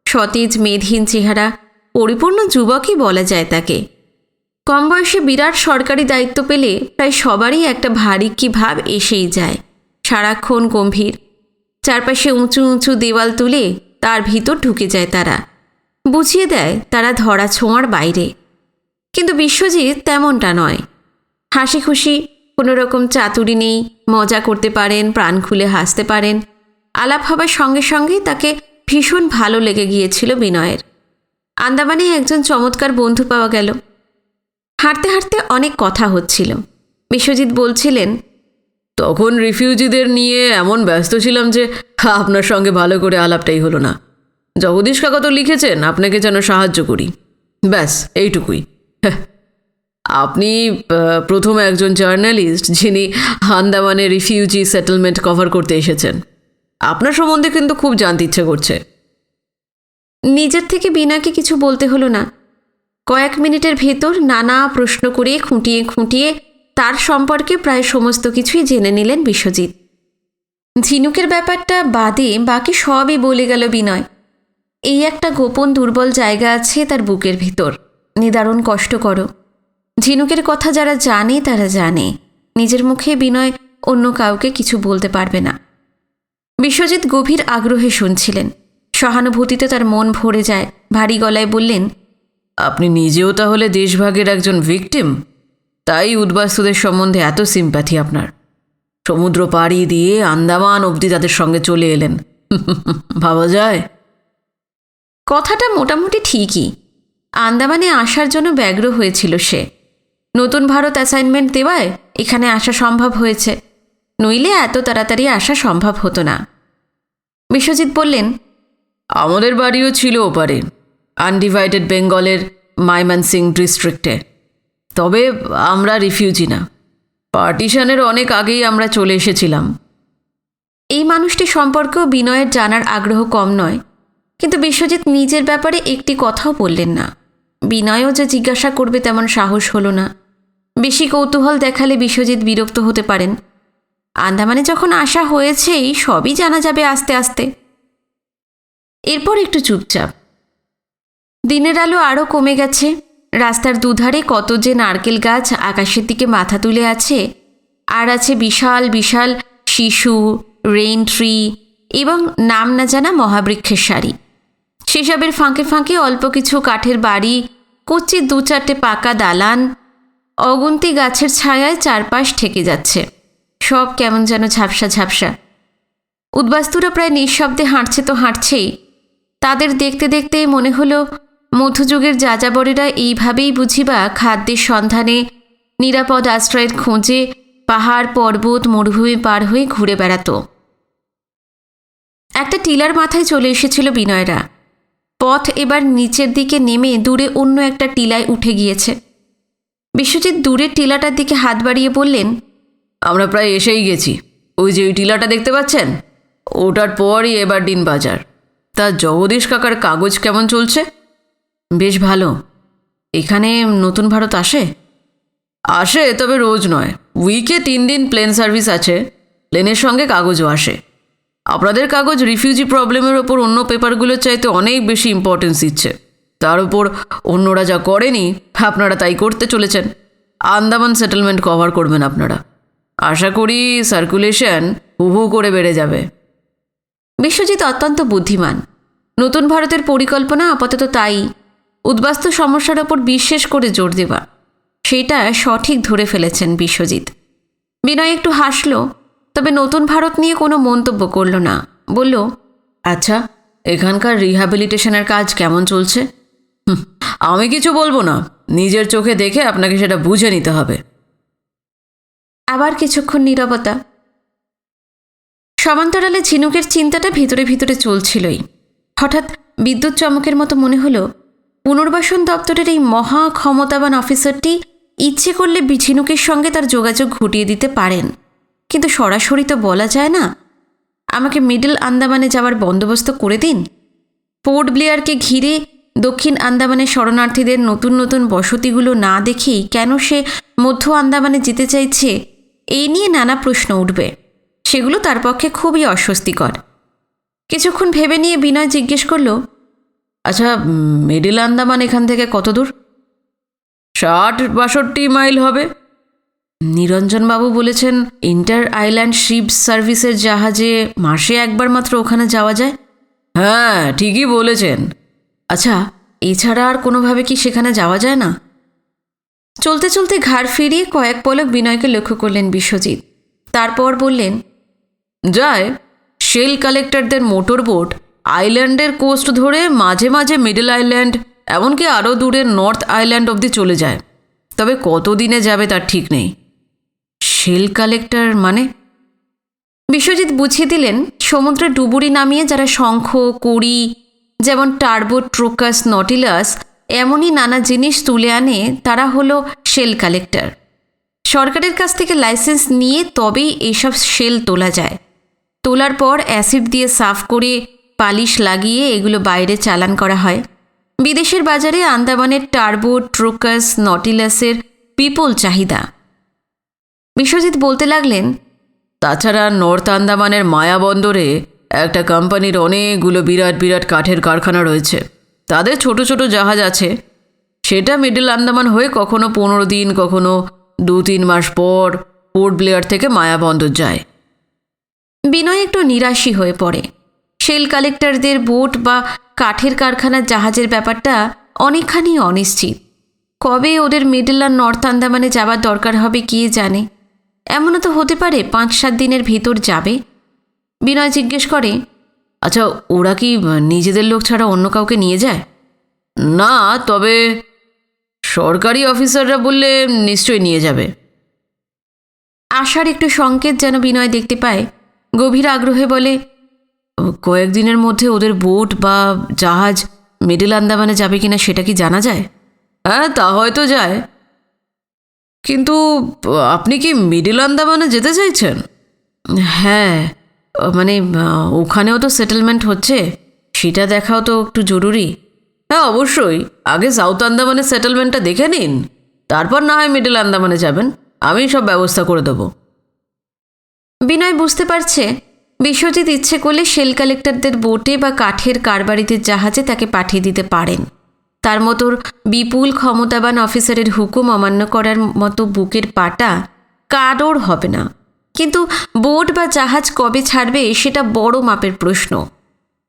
সতেজ মেদহীন চেহারা, পরিপূর্ণ যুবকই বলা যায় তাকে। কম বয়সে বিরাট সরকারি দায়িত্ব পেলে প্রায় সবারই একটা ভারী কি ভাব এসেই যায়। সারাক্ষণ গম্ভীর, চারপাশে উঁচু উঁচু দেওয়াল তুলে তার ভিতর ঢুকে যায় তারা, বুঝিয়ে দেয় তারা ধরা ছোঁয়ার বাইরে। কিন্তু বিশ্বজিৎ তেমনটা নয়। হাসি খুশি, কোনো রকম চাতুরি নেই, মজা করতে পারেন, প্রাণ খুলে হাসতে পারেন। আলাপ হবার সঙ্গে সঙ্গেই তাকে ভীষণ ভালো লেগে গিয়েছিল বিনয়ের। আন্দামানে একজন চমৎকার বন্ধু পাওয়া গেল। হাঁটতে হাঁটতে অনেক কথা হচ্ছিল। বিশ্বজিৎ বলছিলেন, তখন রিফিউজিদের নিয়ে এমন ব্যস্ত ছিলাম যে আপনার সঙ্গে ভালো করে আলাপটাই হলো না। জগদীশ কাকা তো লিখেছেন আপনাকে যেন সাহায্য করি, ব্যাস এইটুকুই। আপনি প্রথম একজন জার্নালিস্ট যিনি আন্দামানে রিফিউজি সেটেলমেন্ট কভার করতে এসেছেন। আপনার সম্বন্ধে কিন্তু খুব জানতে ইচ্ছে করছে। নিজের থেকে বিনয়কে কিছু বলতে হলো না। কয়েক মিনিটের ভেতর নানা প্রশ্ন করে খুঁটিয়ে খুঁটিয়ে তার সম্পর্কে প্রায় সমস্ত কিছুই জেনে নিলেন বিশ্বজিৎ। ঝিনুকের ব্যাপারটা বাদে বাকি সবই বলে গেল বিনয়। এই একটা গোপন দুর্বল জায়গা আছে তার বুকের ভেতর, নিদারুণ কষ্টকর। ঝিনুকের কথা যারা জানে তারা জানে, নিজের মুখে বিনয় অন্য কাউকে কিছু বলতে পারবে না। বিশ্বজিৎ গভীর আগ্রহে শুনছিলেন, সহানুভূতিতে তার মন ভরে যায়। ভারী গলায় বললেন, আপনি নিজেও তাহলে দেশভাগের একজন ভিকটিম, তাই উদ্বাস্তুদের সম্বন্ধে এত সিম্প্যাথি আপনার। সমুদ্র পাড়ি দিয়ে আন্দামান অবধি তাদের সঙ্গে চলে এলেন, ভাবা যায়? কথাটা মোটামুটি ঠিকই। আন্দামানে আসার জন্য ব্যগ্র হয়েছিল সে। নতুন ভারত অ্যাসাইনমেন্ট দেওয়ায় এখানে আসা সম্ভব হয়েছে, নইলে এত তাড়াতাড়ি আসা সম্ভব হতো না। বিশ্বজিৎ বললেন, আমাদের বাড়িও ছিল ওপারে, আনডিভাইডেড বেঙ্গলের মাইমানসিং ডিস্ট্রিক্টে। তবে আমরা রিফিউজি না, পার্টিশনের অনেক আগেই আমরা চলে এসেছিলাম। এই মানুষটি সম্পর্কেও বিনয়ের জানার আগ্রহ কম নয়, কিন্তু বিশ্বজিৎ নিজের ব্যাপারে একটি কথাও বললেন না। বিনয়ও যে জিজ্ঞাসা করবে তেমন সাহস হলো না। বেশি কৌতূহল দেখালে বিশ্বজিৎ বিরক্ত হতে পারেন। আন্দামানে যখন আসা হয়েছেই সবই জানা যাবে আস্তে আস্তে। এরপর একটু চুপচাপ। দিনের আলো আরও কমে গেছে। রাস্তার দুধারে কত যে নারকেল গাছ আকাশের দিকে মাথা তুলে আছে, আর আছে বিশাল বিশাল শিশু, রেইন ট্রি এবং নাম না জানা মহাবৃক্ষের সারি। সেসবের ফাঁকে ফাঁকে অল্প কিছু কাঠের বাড়ি, কচ্ছি দু চারটে পাকা দালান, অগুন্তি গাছের ছায়ায় চারপাশ ঠেকে যাচ্ছে। সব কেমন যেন ঝাপসা ঝাপসা। উদ্বাস্তুরা প্রায় নিঃশব্দে হাঁটছে তো হাঁটছেই। তাদের দেখতে দেখতে মনে হলো মধ্যযুগের যাযাবরেরা এইভাবেই বুঝিবা খাদ্যের সন্ধানে, নিরাপদ আশ্রয়ের খোঁজে পাহাড় পর্বত মরুভূমি পার হয়ে ঘুরে বেড়াতো। একটা টিলার মাথায় চলে এসেছিল বিনয়রা। পথ এবার নিচের দিকে নেমে দূরে অন্য একটা টিলায় উঠে গিয়েছে। বিশ্বজিৎ দূরের টিলাটার দিকে হাত বাড়িয়ে বললেন, আমরা প্রায় এসেই গেছি। ওই যে ওই টিলাটা দেখতে পাচ্ছেন, ওটার পরই এবার দিন বাজার। তা জগদীশ কাকার কাগজ কেমন চলছে? বেশ ভালো। এখানে নতুন ভারত আসে? আসে, তবে রোজ নয়। উইকে 3 দিন প্লেন সার্ভিস আছে, প্লেনের সঙ্গে কাগজও আসে। আপনাদের কাগজ রিফিউজি প্রবলেমের ওপর অন্য পেপারগুলোর চাইতে অনেক বেশি ইম্পর্টেন্স দিচ্ছে। তার উপর অন্যরা যা করেনি আপনারা তাই করতে চলেছেন। আন্দামান সেটেলমেন্ট কভার করবেন আপনারা। আশা করি সার্কুলেশন হু করে বেড়ে যাবে। বিশ্বজিৎ অত্যন্ত বুদ্ধিমান। নতুন ভারতের পরিকল্পনা আপাতত তাই, উদ্বাস্তু সমস্যার ওপর বিশেষ করে জোর দেওয়া। সেটা সঠিক ধরে ফেলেছেন বিশ্বজিৎ। বিনয় একটু হাসল, তবে নতুন ভারত নিয়ে কোনো মন্তব্য করল না। বলল, আচ্ছা, এখানকার রিহ্যাবিলিটেশনের কাজ কেমন চলছে? আমি কিছু বলবো না, নিজের চোখে দেখে আপনাকে সেটা বুঝে নিতে হবে। আবার কিছুক্ষণ নীরবতা। সমান্তরালে ঝিনুকের চিন্তাটা ভিতরে ভিতরে চলছিলই। হঠাৎ বিদ্যুৎ চমকের মতো মনে হলো পুনর্বাসন দপ্তরের এই মহা ক্ষমতাবান অফিসারটি ইচ্ছে করলে ঝিনুকের সঙ্গে তার যোগাযোগ ঘটিয়ে দিতে পারেন, কিন্তু সরাসরি তো বলা যায় না। আমাকে মিডল আন্দামানে যাওয়ার বন্দোবস্ত করে দিন। পোর্ট ব্লেয়ারকে ঘিরে দক্ষিণ আন্দামানের শরণার্থীদের নতুন নতুন বসতিগুলো না দেখেই কেন সে মধ্য আন্দামানে যেতে চাইছে, এই নিয়ে নানা প্রশ্ন উঠবে। সেগুলো তার পক্ষে খুবই অস্বস্তিকর। কিছুক্ষণ ভেবে নিয়ে বিনয় জিজ্ঞেস করল, আচ্ছা, মিডল আন্দামান এখান থেকে কত দূর? 60-62 মাইল হবে। নিরঞ্জনবাবু বলেছেন ইন্টার আইল্যান্ড শিপ সার্ভিসের জাহাজে মাসে একবার মাত্র ওখানে যাওয়া যায়। হ্যাঁ, ঠিকই বলেছেন। আচ্ছা, এছাড়া আর কোনোভাবে কি সেখানে যাওয়া যায় না? চলতে চলতে ঘাড় ফিরিয়ে কয়েক পলক বিনয়কে লক্ষ্য করলেন বিশ্বজিৎ। তারপর বললেন, যায়। শেল কালেক্টরদের মোটর বোট আইল্যান্ডের কোস্ট ধরে মাঝে মাঝে মিডল আইল্যান্ড, এমনকি আরও দূরে নর্থ আইল্যান্ড অবধি চলে যায়। তবে কত দিনে যাবে তার ঠিক নেই। শেল কালেক্টর মানে? বিশ্বজিৎ বুঝিয়ে দিলেন, সমুদ্রে ডুবুরি নামিয়ে যারা শঙ্খ, কুড়ি, যেমন টার্বো, ট্রোকাস, নটিলাস এমনই নানা জিনিস তুলে আনে তারা হলো শেল কালেক্টর। সরকারের কাছ থেকে লাইসেন্স নিয়ে তবেই এইসব শেল তোলা যায়। তোলার পর অ্যাসিড দিয়ে সাফ করে পালিশ লাগিয়ে এগুলো বাইরে চালান করা হয়। বিদেশের বাজারে আন্দামানের টার্বো, ট্রোকাস, নটিলাসের বিপুল চাহিদা। বিশ্বজিৎ বলতে লাগলেন, তাছাড়া নর্থ আন্দামানের মায়াবন্দরে একটা কোম্পানির অনেকগুলো বিরাট বিরাট কাঠের কারখানা রয়েছে। তাদের ছোট ছোট জাহাজ আছে, সেটা মিডল আন্দামান হয়ে কখনো 15 দিন, কখনো 2-3 মাস পর পোর্ট ব্লেয়ার থেকে মায়াবন্দর যায়। বিনয় একটু নিরাশী হয়ে পড়ে। শেল কালেক্টরদের বোট বা কাঠের কারখানার জাহাজের ব্যাপারটা অনেকখানি অনিশ্চিত। কবে ওদের মিডল আর নর্থ আন্দামানে যাবার দরকার হবে কে জানে। এমনও তো হতে পারে 5-7 দিনের ভিতর যাবে। বিনয় জিজ্ঞেস করে, আচ্ছা, ওরা কি নিজেদের লোক ছাড়া অন্য কাউকে নিয়ে যায়? না, তবে সরকারি অফিসাররা বললে নিশ্চয়ই নিয়ে যাবে। আশার একটু সংকেত যেন বিনয় দেখতে পায়। গভীর আগ্রহে বলে, কয়েকদিনের মধ্যে ওদের বোট বা জাহাজ মিডল আন্দামানে যাবে কিনা সেটা কি জানা যায়? হ্যাঁ, তা হয়তো যায়। কিন্তু আপনি কি মিডল আন্দামানে যেতে চাইছেন? হ্যাঁ, মানে ওখানেও তো সেটেলমেন্ট হচ্ছে, সেটা দেখাও তো একটু জরুরি। হ্যাঁ, অবশ্যই। আগে সাউথ আন্দামানের সেটেলমেন্টটা দেখে নিন, তারপর না হয় মিডল আন্দামানে যাবেন। আমি সব ব্যবস্থা করে দেবো। বিনয় বুঝতে পারছে বিশ্বজিৎ ইচ্ছে করলে শেল কালেক্টরদের বোটে বা কাঠের কারবারিদের জাহাজে তাকে পাঠিয়ে দিতে পারেন। তার মতো বিপুল ক্ষমতাবান অফিসারের হুকুম অমান্য করার মতো বুকের পাটা কারোর হবে না। কিন্তু বোট বা জাহাজ কবে ছাড়বে সেটা বড় মাপের প্রশ্ন।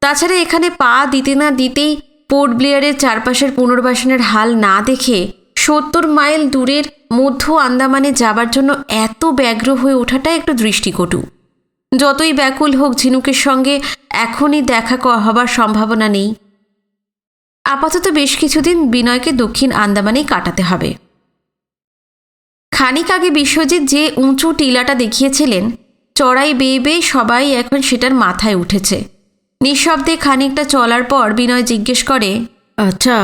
তাছাড়া এখানে পা দিতে না দিতেই পোর্ট ব্লেয়ারের চারপাশের পুনর্বাসনের হাল না দেখে 70 মাইল দূরের মধ্য আন্দামানে যাবার জন্য এত ব্যগ্র হয়ে ওঠাটা একটু দৃষ্টিকটু। যতই ব্যাকুল হোক, ঝিনুকের সঙ্গে এখনই দেখা হবার সম্ভাবনা নেই। আপাতত বেশ কিছুদিন বিনয়কে দক্ষিণ আন্দামানেই কাটাতে হবে। খানিক আগে বিশ্বজিৎ যে উঁচু টিলাটা দেখিয়েছিলেন, চড়াই বেয়ে বেয়ে সবাই এখন সেটার মাথায় উঠেছে। নিঃশব্দে খানিকটা চলার পর বিনয় জিজ্ঞেস করে, আচ্ছা,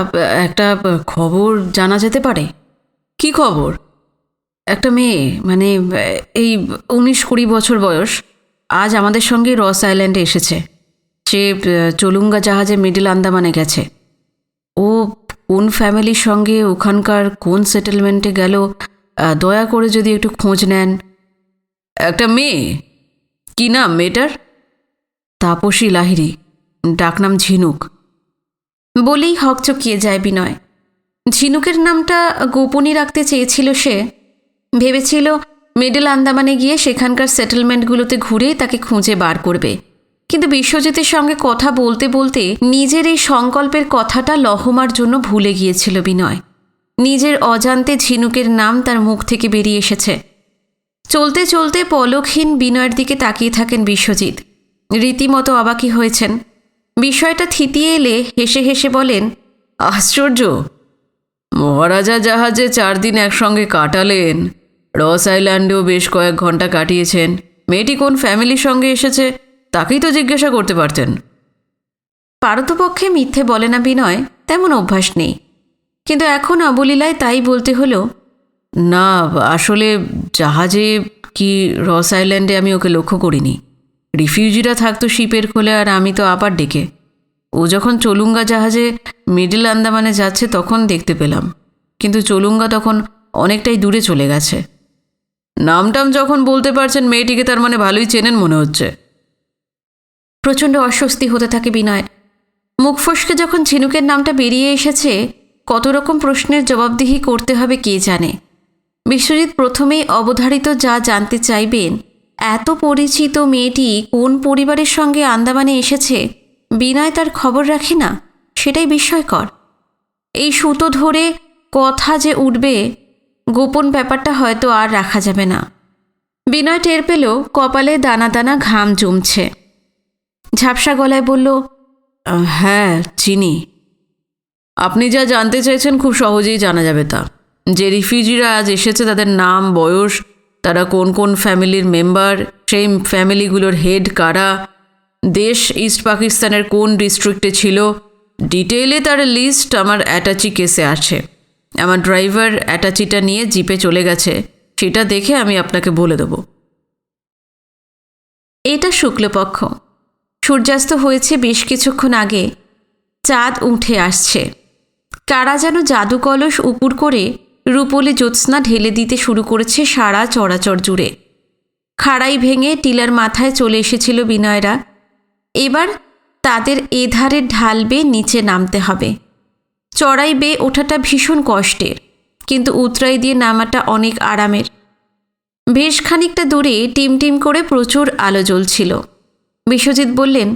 একটা খবর জানা যেতে পারে? কি খবর? একটা মেয়ে, মানে এই 19-20 বছর বয়স, আজ আমাদের সঙ্গে রস আইল্যান্ডে এসেছে। সে চলুঙ্গা জাহাজে মিডল আন্দামানে গেছে। ও কোন ফ্যামিলির সঙ্গে ওখানকার কোন সেটেলমেন্টে গেল, দয়া করে যদি একটু খোঁজ নেন। একটা মেয়ে? কি নাম মেয়েটার? তাপসী লাহিড়ী, ডাকনাম ঝিনুক। বলেই হকচকিয়ে যায় বিনয়। ঝিনুকের নামটা গোপনই রাখতে চেয়েছিল সে। ভেবেছিল মিডল আন্দামানে গিয়ে সেখানকার সেটেলমেন্টগুলোতে ঘুরে তাকে খুঁজে বার করবে। কিন্তু বিশ্বজিতের সঙ্গে কথা বলতে বলতে নিজের এই সংকল্পের কথাটা লহমার জন্য ভুলে গিয়েছিল বিনয়। নিজের অজান্তে ঝিনুকের নাম তার মুখ থেকে বেরিয়ে এসেছে। চলতে চলতে পলকহীন বিনয়ের দিকে তাকিয়ে থাকেন বিশ্বজিৎ। রীতিমতো অবাকই হয়েছেন। বিষয়টা থিতিয়ে এলে হেসে হেসে বলেন, আশ্চর্য! মহারাজা জাহাজে 4 দিন একসঙ্গে কাটালেন, রস আইল্যান্ডেও বেশ কয়েক ঘন্টা কাটিয়েছেন। মেয়েটি কোন ফ্যামিলির সঙ্গে এসেছে তাকেই তো জিজ্ঞাসা করতে পারতেন। পারতপক্ষে মিথ্যে বলে না বিনয়, তেমন অভ্যাস নেই। কিন্তু এখন অবলীলায় তাই বলতে হলো। না, আসলে জাহাজে কি রস আইল্যান্ডে আমি ওকে লক্ষ্য করিনি। রিফিউজিরা থাকতো শিপের খোলে, আর আমি তো আপার ডেকে। ও যখন চলুঙ্গা জাহাজে মিডল আন্দামানে যাচ্ছে তখন দেখতে পেলাম, কিন্তু চলুঙ্গা তখন অনেকটাই দূরে চলে গেছে। নামটাম যখন বলতে পারছেন, মেয়েটিকে তার মানে ভালোই চেনেন মনে হচ্ছে। প্রচণ্ড অস্বস্তি হতে থাকে বিনয়ের। মুখ ফসকে যখন ঝিনুকের নামটা বেরিয়ে এসেছে, কত রকম প্রশ্নের জবাবদিহি করতে হবে কে জানে। বিশ্বজিৎ প্রথমেই অবধারিত যা জানতে চাইবেন, এত পরিচিত মেয়েটি কোন পরিবারের সঙ্গে আন্দামানে এসেছে বিনয় তার খবর রাখে না, সেটাই বিস্ময়কর। এই সুতো ধরে কথা যে উঠবে, গোপন ব্যাপারটা হয়তো আর রাখা যাবে না। বিনয় টের পেল কপালে দানা দানা ঘাম জমছে। ঝাপসা গলায় বলল, হ্যাঁ, চিনি। আপনি যা জানতে চাইছেন খুব সহজেই জানা যাবে তা। যে রিফিউজিরা আজ এসেছে তাদের নাম, বয়স, তারা কোন কোন ফ্যামিলির মেম্বার, সেই ফ্যামিলিগুলোর হেড কারা, দেশ ইস্ট পাকিস্তানের কোন ডিস্ট্রিক্টে ছিল, ডিটেইলে তার লিস্ট আমার অ্যাটাচি কেসে আছে। আমার ড্রাইভার অ্যাটাচিটা নিয়ে জিপে চলে গেছে, সেটা দেখে আমি আপনাকে বলে দেবো। এটা শুক্লপক্ষ, সূর্যাস্ত হয়েছে বেশ কিছুক্ষণ আগে, চাঁদ উঠে আসছে। কারা যেন জাদু কলস উপুর করে রূপলি জ্যোৎস্না ঢেলে দিতে শুরু করেছে সারা চরাচর জুড়ে। খাড়াই ভেঙে টিলার মাথায় চলে এসেছিল বিনয়রা। এবার তাদের এধারে ঢাল বেয়ে নিচে নামতে হবে। চড়াই বেয়ে ওঠাটা ভীষণ কষ্টের, কিন্তু উতরাই দিয়ে নামাটা অনেক আরামের। বেশ খানিকটা দূরে টিমটিম করে প্রচুর আলো জ্বলছিল। বিশ্বজিৎ বললেন,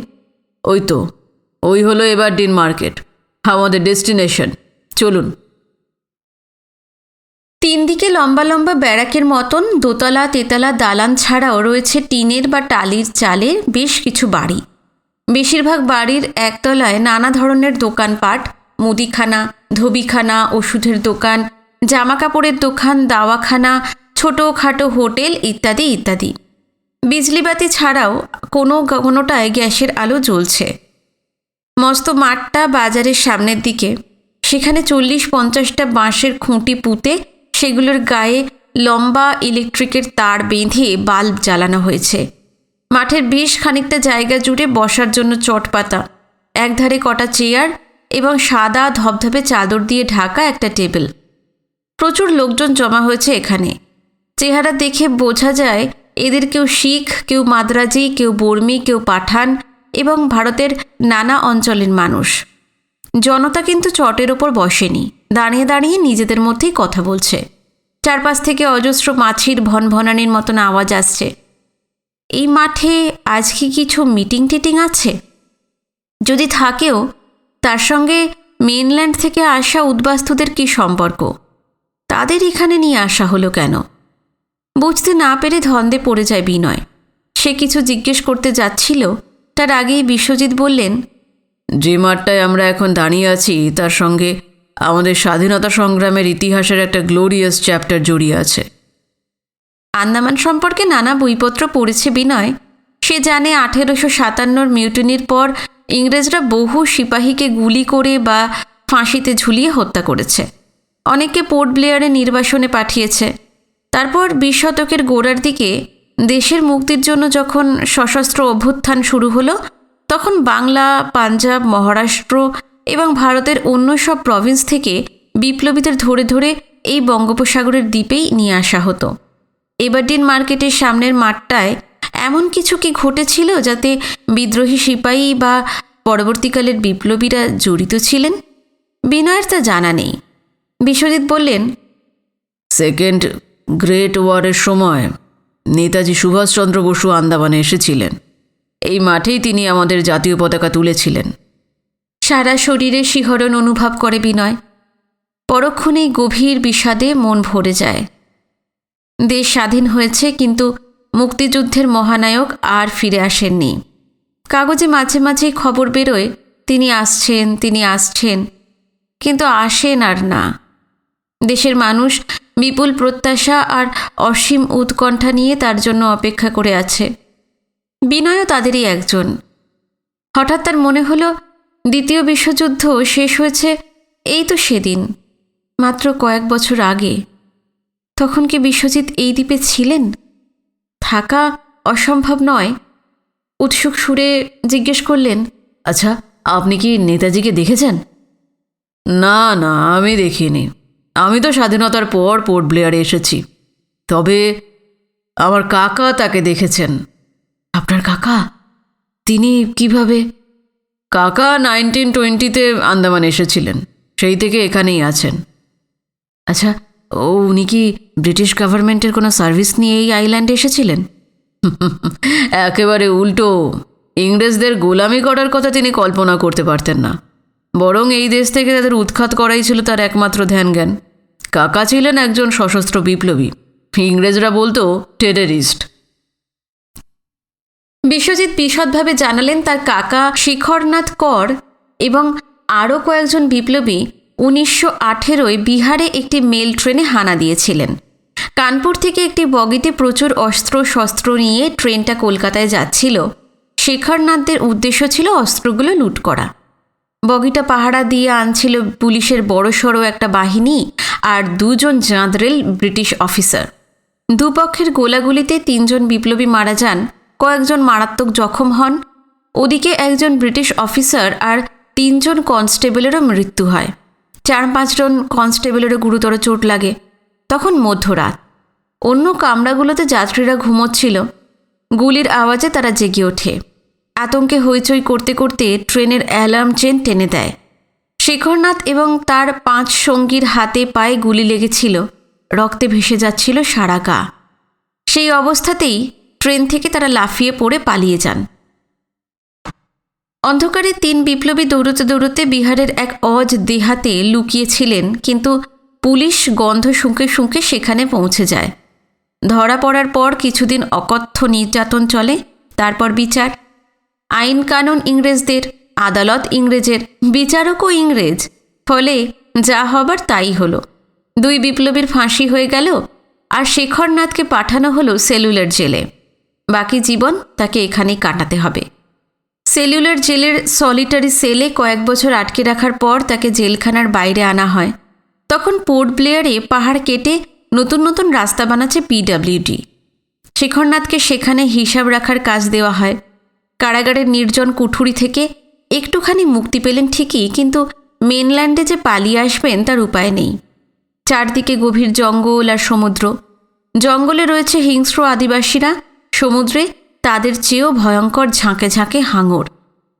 ওই তো, ওই হলো এবার ডিন মার্কেট, আমাদের ডেস্টিনেশন, চলুন। 3 দিকে লম্বা লম্বা ব্যারাকের মতন দোতলা তেতলা দালান ছাড়াও রয়েছে টিনের বা টালির চালের বেশ কিছু বাড়ি। বেশিরভাগ বাড়ির একতলায় নানা ধরনের দোকানপাট, মুদিখানা, ধোবিখানা, ওষুধের দোকান, জামাকাপড়ের দোকান, দাওয়াখানা, ছোটোখাটো হোটেল ইত্যাদি ইত্যাদি। বিজলিবাতি ছাড়াও কোনোটায় গ্যাসের আলো জ্বলছে। মস্ত মাঠটা বাজারের সামনের দিকে, সেখানে 40-50টা বাঁশের খুঁটি পুঁতে সেগুলোর গায়ে লম্বা ইলেকট্রিকের তার বেঁধে বাল্ব জ্বালানো হয়েছে। মাঠের বেশ খানিকটা জায়গা জুড়ে বসার জন্য চটপাতা, একধারে কটা চেয়ার এবং সাদা ধবধবে চাদর দিয়ে ঢাকা একটা টেবিল। প্রচুর লোকজন জমা হয়েছে এখানে। চেহারা দেখে বোঝা যায় এদের কেউ শিখ, কেউ মাদ্রাজি, কেউ বর্মী, কেউ পাঠান এবং ভারতের নানা অঞ্চলের মানুষ। জনতা কিন্তু চটের ওপর বসেনি, দাঁড়িয়ে দাঁড়িয়ে নিজেদের মধ্যেই কথা বলছে। চারপাশ থেকে অজস্র মাছির ভনভনানির মতন আওয়াজ আসছে। এই মাঠে আজ কি কিছু মিটিং টিটিং আছে? যদি থাকেও, তার সঙ্গে মেনল্যান্ড থেকে আসা উদ্বাস্তুদের কি সম্পর্ক? তাদের এখানে নিয়ে আসা হলো কেন? বুঝতে না পেরে ধন্দে পড়ে যায় বিনয়। সে কিছু জিজ্ঞেস করতে যাচ্ছিল, তার আগেই বিশ্বজিৎ বললেন, যে মাঠটায় আমরা এখন দাঁড়িয়ে আছি তার সঙ্গে আমাদের স্বাধীনতা সংগ্রামের ইতিহাসের একটা গ্লোরিয়াস চ্যাপ্টার জড়িয়ে আছে। আন্দামান সম্পর্কে নানা বইপত্র পড়েছে বিনয়। সে জানে 1857 মিউটিনির পর ইংরেজরা বহু সিপাহীকে গুলি করে বা ফাঁসিতে ঝুলিয়ে হত্যা করেছে। অনেককে পোর্ট ব্লেয়ারে নির্বাসনে পাঠিয়েছে। তারপর 20 শতকের গোড়ার দিকে দেশের মুক্তির জন্য যখন সশস্ত্র অভ্যুত্থান শুরু হলো, তখন বাংলা, পাঞ্জাব, মহারাষ্ট্র এবং ভারতের অন্য সব প্রভিন্স থেকে বিপ্লবীদের ধরে ধরে এই বঙ্গোপসাগরের দ্বীপেই নিয়ে আসা হতো। এবারডিন মার্কেটের সামনের মাঠটায় এমন কিছু কি ঘটেছিল যাতে বিদ্রোহী সিপাহী বা পরবর্তীকালের বিপ্লবীরা জড়িত ছিলেন? বিনয়ের তা জানা নেই। বিশ্বজিৎ বললেন, সেকেন্ড গ্রেট ওয়ারের সময় নেতাজি সুভাষচন্দ্র বসু আন্দামানে এসেছিলেন। এই মাঠেই তিনি আমাদের জাতীয় পতাকা তুলেছিলেন। সারা শরীরে শিহরণ অনুভব করে বিনয়। পরক্ষণেই গভীর বিষাদে মন ভরে যায়। দেশ স্বাধীন হয়েছে, কিন্তু মুক্তিযুদ্ধের মহানায়ক আর ফিরে আসেননি। কাগজে মাঝে মাঝেই খবর বেরোয় তিনি আসছেন, কিন্তু আসেন আর না। দেশের মানুষ বিপুল প্রত্যাশা আর অসীম উৎকণ্ঠা নিয়ে তার জন্য অপেক্ষা করে আছে। বিনয়ও তাদেরই একজন। হঠাৎ তার মনে হলো, দ্বিতীয় বিশ্বযুদ্ধ শেষ হয়েছে এই তো সেদিন, মাত্র কয়েক বছর আগে। তখন কি বিশ্বজিৎ এই দ্বীপে ছিলেন? থাকা অসম্ভব নয়। উৎসুক সুরে জিজ্ঞেস করলেন, আচ্ছা, আপনি কি নেতাজিকে দেখেছেন? না না, আমি দেখিনি। আমি তো স্বাধীনতার পর পোর্ট ব্লেয়ারে এসেছি। তবে আমার কাকা তাকে দেখেছেন। আপনার কাকা? তিনি কিভাবে? কাকা 1920-তে আন্দামান এসেছিলেন, সেই থেকে এখানেই আছেন। আচ্ছা, উনি কি ব্রিটিশ গভর্নমেন্টের কোনো সার্ভিস নিয়ে এই আইল্যান্ডে এসেছিলেন? একেবারে উল্টো। ইংরেজদের গোলামি করার কথা তিনি কল্পনা করতে পারতেন না। বরং এই দেশ থেকে তাদের উৎখাত করাই ছিল তার একমাত্র ধ্যান জ্ঞান। কাকা ছিলেন একজন সশস্ত্র বিপ্লবী। ইংরেজরা বলতো টেররিস্ট। বিশ্বজিৎ বিশদভাবে জানালেন তার কাকা শিখরনাথ কর এবং আরও কয়েকজন বিপ্লবী 1918-য় বিহারে একটি মেল ট্রেনে হানা দিয়েছিলেন। কানপুর থেকে একটি বগিতে প্রচুর অস্ত্র শস্ত্র নিয়ে ট্রেনটা কলকাতায় যাচ্ছিল। শেখরনাথদের উদ্দেশ্য ছিল অস্ত্রগুলো লুট করা। বগিটা পাহারা দিয়ে আনছিল পুলিশের বড়সড় একটা বাহিনী আর 2 জন জাঁদরেল ব্রিটিশ অফিসার। দুপক্ষের গোলাগুলিতে 3 জন বিপ্লবী মারা যান, কয়েকজন মারাত্মক জখম হন। ওদিকে একজন ব্রিটিশ অফিসার আর 3 জন কনস্টেবলেরও মৃত্যু হয়। 4-5 জন কনস্টেবলেরও গুরুতর চোট লাগে। তখন মধ্যরাত। অন্য কামরাগুলোতে যাত্রীরা ঘুমোচ্ছিল। গুলির আওয়াজে তারা জেগে ওঠে। আতঙ্কে হইচই করতে করতে ট্রেনের অ্যালার্ম চেন টেনে দেয়। শেখরনাথ এবং তার 5 সঙ্গীর হাতে পায়ে গুলি লেগেছিল। রক্তে ভেসে যাচ্ছিল সারা গা। সেই অবস্থাতেই ট্রেন থেকে তারা লাফিয়ে পড়ে পালিয়ে যান। অন্ধকারে 3 বিপ্লবী দৌড়তে দৌড়তে বিহারের এক অজ দেহাতে লুকিয়েছিলেন, কিন্তু পুলিশ গন্ধ শুঁকে শুঁকে সেখানে পৌঁছে যায়। ধরা পড়ার পর কিছুদিন অকথ্য নির্যাতন চলে, তারপর বিচার। আইন কানুন ইংরেজদের, আদালত ইংরেজের, বিচারকও ইংরেজ। ফলে যা হবার তাই হলো। 2 বিপ্লবীর ফাঁসি হয়ে গেল আর শেখরনাথকে পাঠানো হলো সেলুলার জেলে। বাকি জীবন তাকে এখানেই কাটাতে হবে। সেলুলার জেলের সলিটারি সেলে কয়েক বছর আটকে রাখার পর তাকে জেলখানার বাইরে আনা হয়। তখন পোর্ট ব্লেয়ারে পাহাড় কেটে নতুন নতুন রাস্তা বানাচ্ছে PWD। শেখরনাথকে সেখানে হিসাব রাখার কাজ দেওয়া হয়। কারাগারের নির্জন কুঠুরি থেকে একটুখানি মুক্তি পেলেন ঠিকই, কিন্তু মেনল্যান্ডে যে পালিয়ে আসবেন তার উপায় নেই। চারদিকে গভীর জঙ্গল আর সমুদ্র। জঙ্গলে রয়েছে হিংস্র আদিবাসীরা, সমুদ্রে তাদের চেয়েও ভয়ঙ্কর ঝাঁকে ঝাঁকে হাঙর।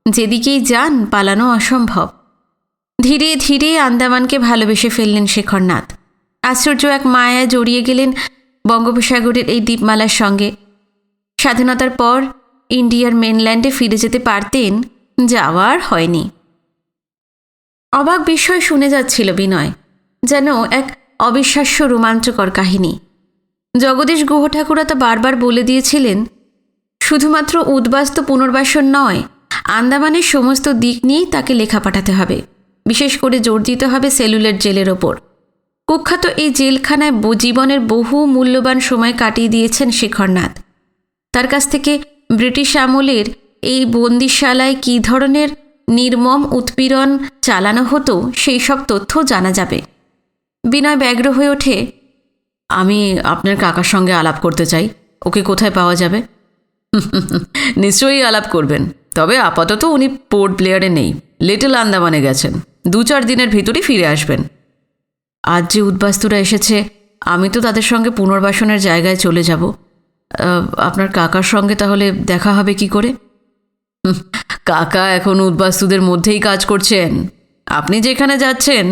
যেদিকেই যান পালানো অসম্ভব। ধীরে ধীরে আন্দামানকে ভালোবেসে ফেললেন শেখরনাথ। আশ্চর্য এক মায়ায় জড়িয়ে গেলেন বঙ্গোপসাগরের এই দ্বীপমালার সঙ্গে। স্বাধীনতার পর ইন্ডিয়ার মেনল্যান্ডে ফিরে যেতে পারতেন, যাওয়ার হয়নি। অবাক বিস্ময় শুনে যাচ্ছিল বিনয়, যেন এক অবিশ্বাস্য রোমাঞ্চকর কাহিনী। জগদীশ গুহ ঠাকুরা তো বারবার বলে দিয়েছিলেন, শুধুমাত্র উদ্বাস্তু পুনর্বাসন নয়, আন্দামানের সমস্ত দিক নিয়েই তাকে লেখা পাঠাতে হবে। বিশেষ করে জোর দিতে হবে সেলুলার জেলের ওপর। কুখ্যাত এই জেলখানায় জীবনের বহু মূল্যবান সময় কাটিয়ে দিয়েছেন শেখরনাথ। তার কাছ থেকে ব্রিটিশ আমলের এই বন্দিশালায় কী ধরনের নির্মম উৎপীড়ন চালানো হতো সেই সব তথ্য জানা যাবে। বিনয় ব্যগ্র হয়ে ওঠে। আমি আপনার কাকার সঙ্গে আলাপ করতে চাই। ওকে কোথায় পাওয়া যাবে? নিশ্চয়ই আলাপ করবেন, তবে আপাতত উনি পোর্ট ব্লেয়ারে নেই, লিটল আন্দামানে গেছেন। 2-4 দিনের ভিতরই ফিরে আসবেন। আজ যে উদ্বাস্তুরা এসেছে, আমি তো তাদের সঙ্গে পুনর্বাসনের জায়গায় চলে যাব। আপনার কাকার সঙ্গে তাহলে দেখা হবে কি করে? কাকা এখন উদ্বাস্তুদের মধ্যেই কাজ করছেন। আপনি যেখানে যাচ্ছেন,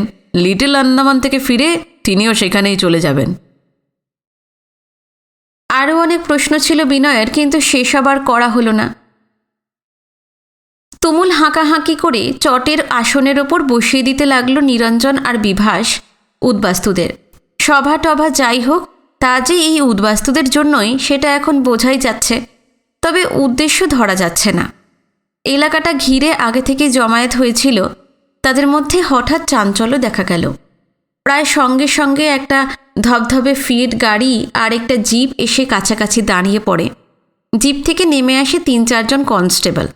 লিটল আন্দামান থেকে ফিরে তিনিও সেখানেই চলে যাবেন। আরও অনেক প্রশ্ন ছিল বিনয়ের, কিন্তু সেসব আর করা হলো না। তুমুল হাঁকাহাঁকি করে চটের আসনের ওপর বসিয়ে দিতে লাগলো নিরঞ্জন আর বিভাস উদ্বাস্তুদের। সভা টভা যাই হোক, তা যে এই উদ্বাস্তুদের জন্যই সেটা এখন বোঝাই যাচ্ছে, তবে উদ্দেশ্য ধরা যাচ্ছে না। এলাকাটা ঘিরে আগে থেকে জমায়েত হয়েছিল, তাদের মধ্যে হঠাৎ চাঞ্চল্য দেখা গেল। প্রায় সঙ্গে সঙ্গে একটা ধবধবে ফিয়েট গাড়ি আর একটা জিপ এসে কাছাকাছি দাঁড়িয়ে পড়ে। জিপ থেকে নেমে আসে 3-4 জন কনস্টেবল।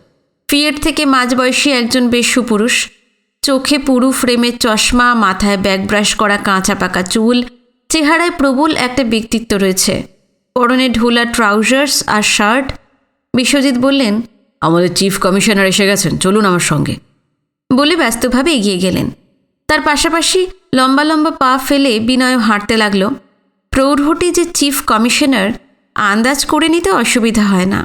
ফিয়েট থেকে মাঝবয়সী একজন বেশ সুপুরুষ, চোখে পুরু ফ্রেমের চশমা, মাথায় ব্যাগ ব্রাশ করা কাঁচা পাকা চুল, চেহারায় প্রবল একটা ব্যক্তিত্ব রয়েছে। পরনে ঢোলা ট্রাউজার্স আর শার্ট। বিশ্বজিৎ বললেন, আমাদের চিফ কমিশনার এসে গেছেন, চলুন আমার সঙ্গে। বলে ব্যস্তভাবে এগিয়ে গেলেন। তার পাশাপাশি লম্বা লম্বা পা ফেলে বিনয় হাঁটতে লাগলো। প্রৌঢ়টি যে চিফ কমিশনার আন্দাজ করে নিতে অসুবিধা হয় না।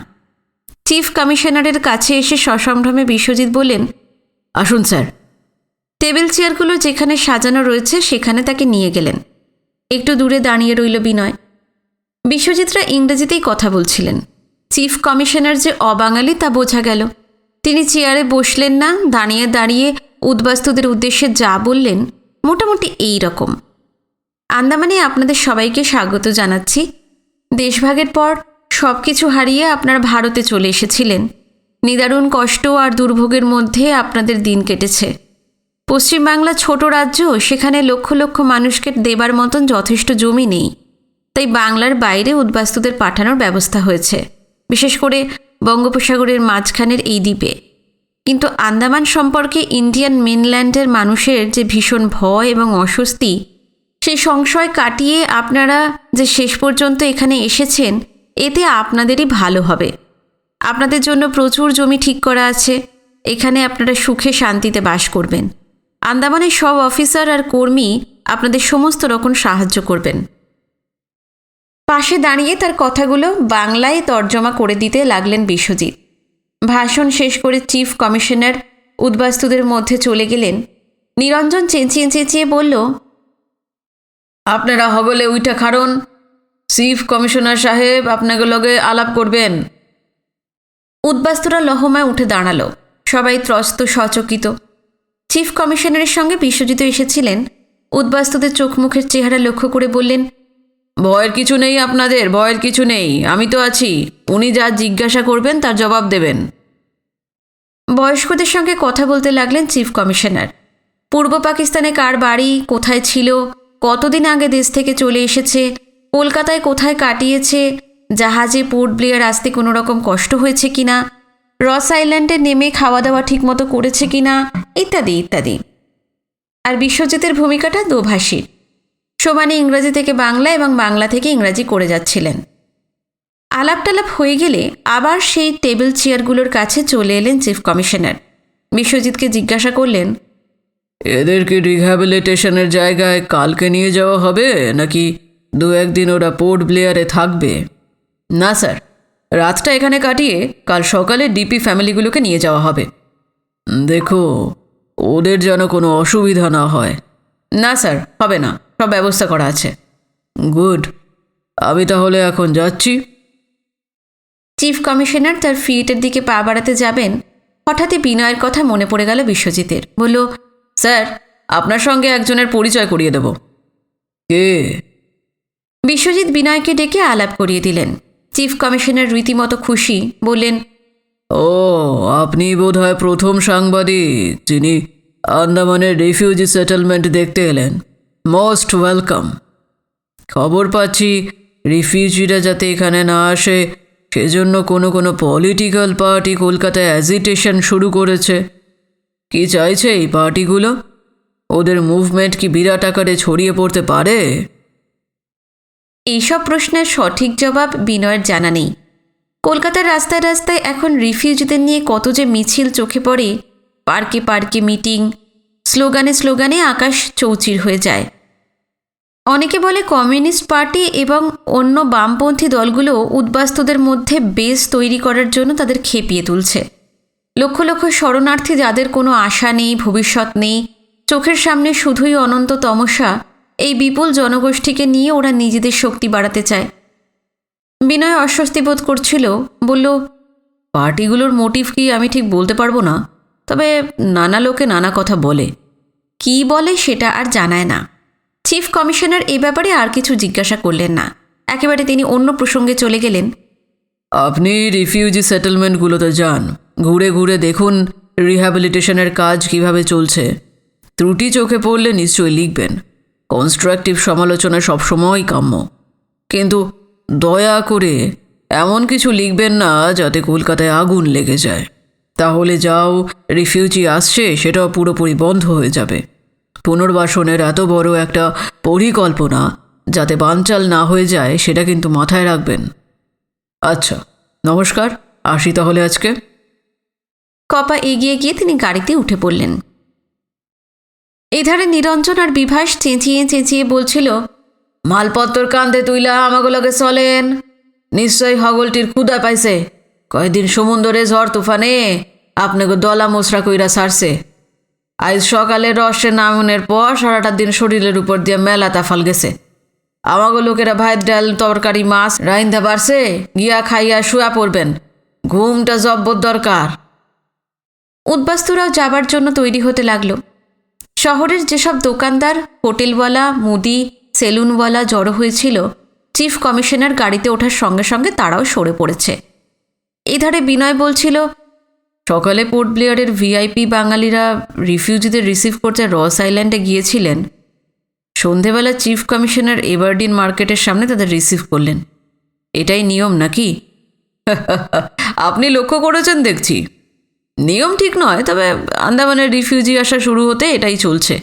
চিফ কমিশনারের কাছে এসে সসম্ভ্রমে বিশ্বজিৎ বললেন, আসুন স্যার। টেবিল চেয়ারগুলো যেখানে সাজানো রয়েছে সেখানে তাকে নিয়ে গেলেন। একটু দূরে দাঁড়িয়ে রইল বিনয়। বিশ্বজিৎরা ইংরেজিতেই কথা বলছিলেন। চিফ কমিশনার যে অবাঙালি তা বোঝা গেল। তিনি চেয়ারে বসলেন না, দাঁড়িয়ে দাঁড়িয়ে উদ্বাস্তুদের উদ্দেশ্যে যা বললেন মোটামুটি এই রকম। আন্দামানে আপনাদের সবাইকে স্বাগত জানাচ্ছি। দেশভাগের পর সব কিছু হারিয়ে আপনারা ভারতে চলে এসেছিলেন। নিদারুণ কষ্ট আর দুর্ভোগের মধ্যে আপনাদের দিন কেটেছে। পশ্চিমবাংলা ছোট রাজ্য, সেখানে লক্ষ লক্ষ মানুষকে দেবার মতন যথেষ্ট জমি নেই। তাই বাংলার বাইরে উদ্বাস্তুদের পাঠানোর ব্যবস্থা হয়েছে, বিশেষ করে বঙ্গোপসাগরের মাঝখানের এই দ্বীপে। কিন্তু আন্দামান সম্পর্কে ইন্ডিয়ান মেনল্যান্ডের মানুষের যে ভীষণ ভয় এবং অস্বস্তি, সেই সংশয় কাটিয়ে আপনারা যে শেষ পর্যন্ত এখানে এসেছেন, এতে আপনাদেরই ভালো হবে। আপনাদের জন্য প্রচুর জমি ঠিক করা আছে, এখানে আপনারা সুখে শান্তিতে বাস করবেন। আন্দামানের সব অফিসার আর কর্মী আপনাদের সমস্ত রকম সাহায্য করবেন। পাশে দাঁড়িয়ে তার কথাগুলো বাংলায় তর্জমা করে দিতে লাগলেন বিশ্বজিৎ। ভাষণ শেষ করে চিফ কমিশনার উদ্বাস্তুদের মধ্যে চলে গেলেন। নিরঞ্জন চেঁচিয়ে চেঁচিয়ে বলল, আপনারা হগলে উইটা খারণ, চিফ কমিশনার সাহেব আপনাকে লগে আলাপ করবেন। উদ্বাস্তুরা লহমায় উঠে দাঁড়ালো, সবাই ত্রস্ত সচকিত। চিফ কমিশনারের সঙ্গে বিশ্বজিৎ এসেছিলেন। উদ্বাস্তুদের চোখ মুখের চেহারা লক্ষ্য করে বললেন, ভয়ের কিছু নেই আপনাদের, ভয়ের কিছু নেই, আমি তো আছি। উনি যা জিজ্ঞাসা করবেন তার জবাব দেবেন। বয়স্কদের সঙ্গে কথা বলতে লাগলেন চিফ কমিশনার। পূর্ব পাকিস্তানে কার বাড়ি, কোথায় ছিল, কতদিন আগে দেশ থেকে চলে এসেছে, কলকাতায় কোথায় কাটিয়েছে, জাহাজে পোর্ট ব্লেয়ার আসতে কোনো রকম কষ্ট হয়েছে কিনা, রস আইল্যান্ডে নেমে খাওয়া দাওয়া ঠিকমতো করেছে কিনা, ইত্যাদি ইত্যাদি। আর বিশ্বজিতের ভূমিকাটা দোভাষী, সমানে ইংরাজি থেকে বাংলা এবং বাংলা থেকে ইংরাজি করে যাচ্ছিলেন। আলাপ টালাপ হয়ে গেলে আবার সেই টেবিল চেয়ারগুলোর কাছে চলে এলেন চিফ কমিশনার। বিশ্বজিৎকে জিজ্ঞাসা করলেন, এদেরকে রিহ্যাবিলিটেশনের জায়গায় কালকে নিয়ে যাওয়া হবে নাকি দু একদিন ওরা পোর্ট ব্লেয়ারে থাকবে? না স্যার, রাতটা এখানে কাটিয়ে কাল সকালে ডিপি ফ্যামিলিগুলোকে নিয়ে যাওয়া হবে। দেখো ওদের যেন কোনো অসুবিধা না হয়। না স্যার, হবে না, সব ব্যবস্থা করা আছে। গুড, আমি তাহলে এখন যাচ্ছি। চিফ কমিশনার তার ফিটের দিকে পা বাড়াতে যাবেন, হঠাৎই বিনয়ের কথা মনে পড়ে গেল বিশ্বজিতের। বলল, স্যার, আপনার সঙ্গে একজনের পরিচয় করিয়ে দেব। কে? বিশ্বজিৎ বিনয়কে ডেকে আলাপ করিয়ে দিলেন। চিফ কমিশনার রীতিমতো খুশি, বললেন, ও, আপনি বোধহয় প্রথম সাংবাদিক যিনি আন্দামানের রিফিউজি সেটেলমেন্ট দেখতে এলেন। Most welcome. খবর পাচ্ছি রিফিউজিরা যাতে এখানে না আসে সেজন্য কোনো পলিটিক্যাল পার্টি কলকাতায় অ্যাজিটেশন শুরু করেছে। কি চাইছে এই পার্টিগুলো? ওদের মুভমেন্ট কি বিরাট আকারে ছড়িয়ে পড়তে পারে? এইসব প্রশ্নের সঠিক জবাব বিনয়ের জানা নেই। কলকাতার রাস্তায় রাস্তায় এখন রিফিউজিদের নিয়ে কত যে মিছিল চোখে পড়ে, পার্কে পার্কে মিটিং, স্লোগানে স্লোগানে আকাশ চৌচির হয়ে যায়। অনেকে বলে কমিউনিস্ট পার্টি এবং অন্য বামপন্থী দলগুলো উদ্বাস্তুদের মধ্যে বেস তৈরি করার জন্য তাদের খেপিয়ে তুলছে। লক্ষ লক্ষ শরণার্থী যাদের কোনো আশা নেই, ভবিষ্যৎ নেই, চোখের সামনে শুধুই অনন্ত তমস্যা, এই বিপুল জনগোষ্ঠীকে নিয়ে ওরা নিজেদের শক্তি বাড়াতে চায়। বিনয় অস্বস্তি বোধ করছিল, বলল, পার্টিগুলোর মোটিভ কি আমি ঠিক বলতে পারবো না, তবে নানা লোকে নানা কথা বলে। কি বলে সেটা আর জানায় না। চিফ কমিশনার এ ব্যাপারে আর কিছু জিজ্ঞাসা করলেন না, একেবারে তিনি অন্য প্রসঙ্গে চলে গেলেন। আপনি রিফিউজি সেটেলমেন্টগুলোতে যান, ঘুরে ঘুরে দেখুন রিহ্যাবিলিটেশনের কাজ কিভাবে চলছে। ত্রুটি চোখে পড়লে নিশ্চয়ই লিখবেন। কনস্ট্রাকটিভ সমালোচনা সবসময়ই কাম্য, কিন্তু দয়া করে এমন কিছু লিখবেন না যাতে কলকাতায় আগুন লেগে যায়। তাহলে যাও রিফিউজি আসছে সেটাও পুরোপুরি বন্ধ হয়ে যাবে। পুনর্বাসনের এত বড় একটা পরিকল্পনা যাতে বানচাল না হয়ে যায় সেটা কিন্তু মাথায় রাখবেন। আচ্ছা, নমস্কার, আসি তাহলে আজকে। কপা এগিয়ে গিয়ে তিনি গাড়িতে উঠে পড়লেন। এধারে নিরঞ্জন আর বিভাস চেঁচিয়ে চেঁচিয়ে বলছিল, মালপত্তর কান্দে তুইলা আমাগুলোকে চলেন। নিশ্চয়ই হগলটির ক্ষুদা পাইছে। কয়দিন সমুন্দরে ঝড় তুফানে আপনাকে দলা মোসরা কইরা ছাড়ছে। আজ সকালে রসে নামনের পর সারাটা দিন শরীরের উপর দিয়ে মেলা তাফাল গেছে। আমাগো লোকেরা ভাত ডাল তরকারি মাছ রাইন্দা বাড়ছে, গিয়া খাইয়া শুয়া পড়বেন। ঘুমটা জব্বর দরকার। উদ্বাস্তুরাও যাবার জন্য তৈরি হতে লাগলো। শহরের যেসব দোকানদার, হোটেলওয়ালা, মুদি, সেলুনওয়ালা জড়ো হয়েছিল, চিফ কমিশনার গাড়িতে ওঠার সঙ্গে সঙ্গে তারাও সরে পড়েছে। এধারে বিনয় বলছিল, সকালে পোর্ট ব্লেয়ারের ভিআইপি বাঙালিরা রিফিউজিদের রিসিভ করতে রস আইল্যান্ডে গিয়েছিলেন। সন্ধেবেলা চিফ কমিশনার এভারডিন মার্কেটের সামনে তাদের রিসিভ করলেন। এটাই নিয়ম নাকি? আপনি লক্ষ্য করেছেন দেখছি। নিয়ম ঠিক নয়, তবে আন্দামানের রিফিউজি আসা শুরু হতে এটাই চলছে।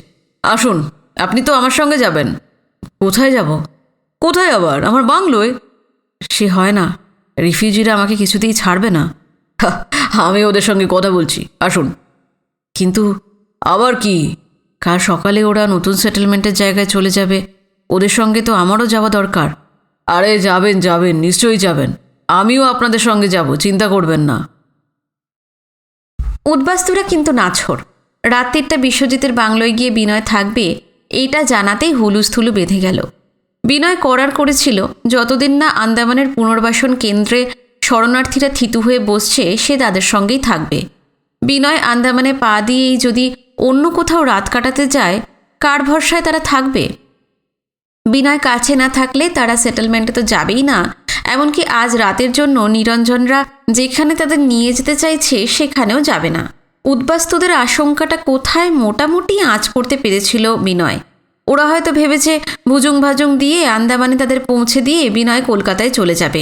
আসুন, আপনি তো আমার সঙ্গে যাবেন। কোথায় যাব? কোথায় আবার? আমার বাংলোয়। সে হয় না, রিফিউজিরা আমাকে কিছুতেই ছাড়বে না। আমি ওদের সঙ্গে কথা বলছি, আসুন। কিন্তু আবার কি? কাল সকালে ওরা নতুন সেটেলমেন্টের জায়গায় চলে যাবে, ওদের সঙ্গে তো আমারও যাওয়া দরকার। আরে যাবেন যাবেন, নিশ্চয়ই যাবেন। আমিও আপনাদের সঙ্গে যাব, চিন্তা করবেন না। উদ্বাস্তুরা কিন্তু নাছোড়। রাত্রিটা বিশ্বজিতের বাংলোয় গিয়ে বিনয় থাকবে এইটা জানাতেই হুলুস্থুলু বেঁধে গেল। বিনয় করার করেছিল, যতদিন না আন্দামানের পুনর্বাসন কেন্দ্রে শরণার্থীরা থিতু হয়ে বসছে সে তাদের সঙ্গেই থাকবে। বিনয় আন্দামানে পা দিয়েই যদি অন্য কোথাও রাত কাটাতে যায়, কার ভরসায় তারা থাকবে? বিনয় কাছে না থাকলে তারা সেটেলমেন্টে তো যাবেই না। এমনকি আজ রাতের জন্য নিরঞ্জনরা যেখানে তাদের নিয়ে যেতে চাইছে সেখানেও যাবে না। উদ্বাস্তুদের আশঙ্কাটা কোথায় মোটামুটি আঁচ করতে পেরেছিল বিনয়। ওরা হয়তো ভেবেছে ভুজুং ভাজুং দিয়ে আন্দামানে তাদের পৌঁছে দিয়ে বিনয় কলকাতায় চলে যাবে।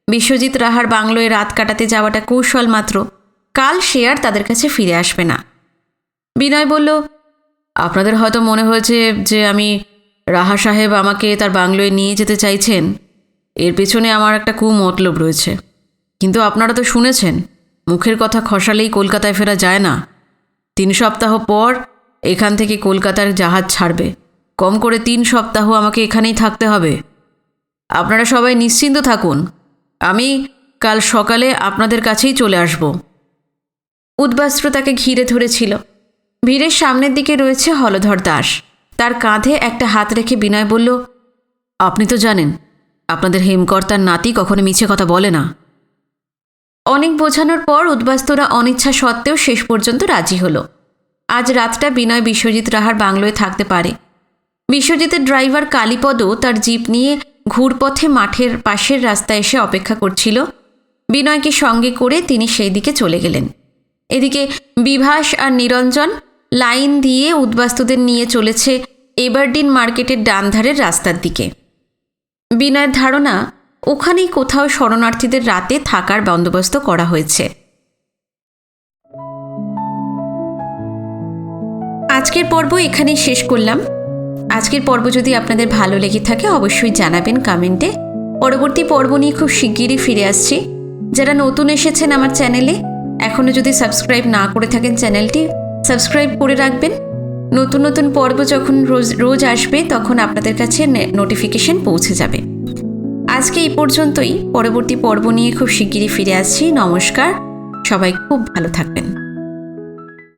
বিশ্বজিৎ রাহার বাংলোয় রাত কাটাতে যাওয়াটা কৌশল মাত্র। কাল সে আর তাদের কাছে ফিরে আসবে না। বিনয় বলল, আপনাদের হয়তো মনে হয়েছে যে আমি রাহা সাহেব আমাকে তার বাংলোয় নিয়ে যেতে চাইছেন, এর পেছনে আমার একটা কুমতলব রয়েছে। কিন্তু আপনারা তো শুনেছেন, মুখের কথা খসালেই কলকাতায় ফেরা যায় না। 3 সপ্তাহ পর এখান থেকে কলকাতার জাহাজ ছাড়বে। কম করে 3 সপ্তাহ আমাকে এখানেই থাকতে হবে। আপনারা সবাই নিশ্চিন্ত থাকুন, আমি কাল সকালে আপনাদের কাছেই চলে আসব। উদ্বাস্ত্র তাকে ঘিরে ধরেছিল। ভিড়ের সামনের দিকে রয়েছে হলধর দাস। তার কাঁধে একটা হাত রেখে বিনয় বলল, আপনি তো জানেন আপনাদের হেমকর্তার নাতি কখনো মিছে কথা বলে না। অনেক বোঝানোর পর উদ্বাস্তুরা অনিচ্ছা সত্ত্বেও শেষ পর্যন্ত রাজি হলো। আজ রাতটা বিনয় বিশ্বজিৎ রাহার বাংলোয় থাকতে পারে। বিশ্বজিতের ড্রাইভার কালীপদও তার জিপ নিয়ে ঘুরপথে মাঠের পাশের রাস্তায় এসে অপেক্ষা করছিল। বিনয়কে সঙ্গে করে তিনি সেই দিকে চলে গেলেন। এদিকে বিভাস আর নিরঞ্জন লাইন দিয়ে উদ্বাস্তুদের নিয়ে চলেছে এভারডিন মার্কেটের ডান ধারের রাস্তার দিকে। বিনয়ের ধারণা ওখানেই কোথাও শরণার্থীদের রাতে থাকার বন্দোবস্ত করা হয়েছে। আজকের পর্ব এখানেই শেষ করলাম। আজকের পর্ব যদি আপনাদের ভালো লেগে থাকে অবশ্যই জানাবেন কমেন্টে। পরবর্তী পর্ব নিয়ে খুব শিগগিরই ফিরে আসছি। যারা নতুন এসেছেন আমার চ্যানেলে, এখনও যদি সাবস্ক্রাইব না করে থাকেন চ্যানেলটি সাবস্ক্রাইব করে রাখবেন। নতুন নতুন পর্ব যখন রোজ আসবে তখন আপনাদের কাছে নোটিফিকেশন পৌঁছে যাবে। আজকে এই পর্যন্তই। পরবর্তী পর্ব নিয়ে খুব শিগগিরই ফিরে আসছি। নমস্কার, সবাই খুব ভালো থাকবেন।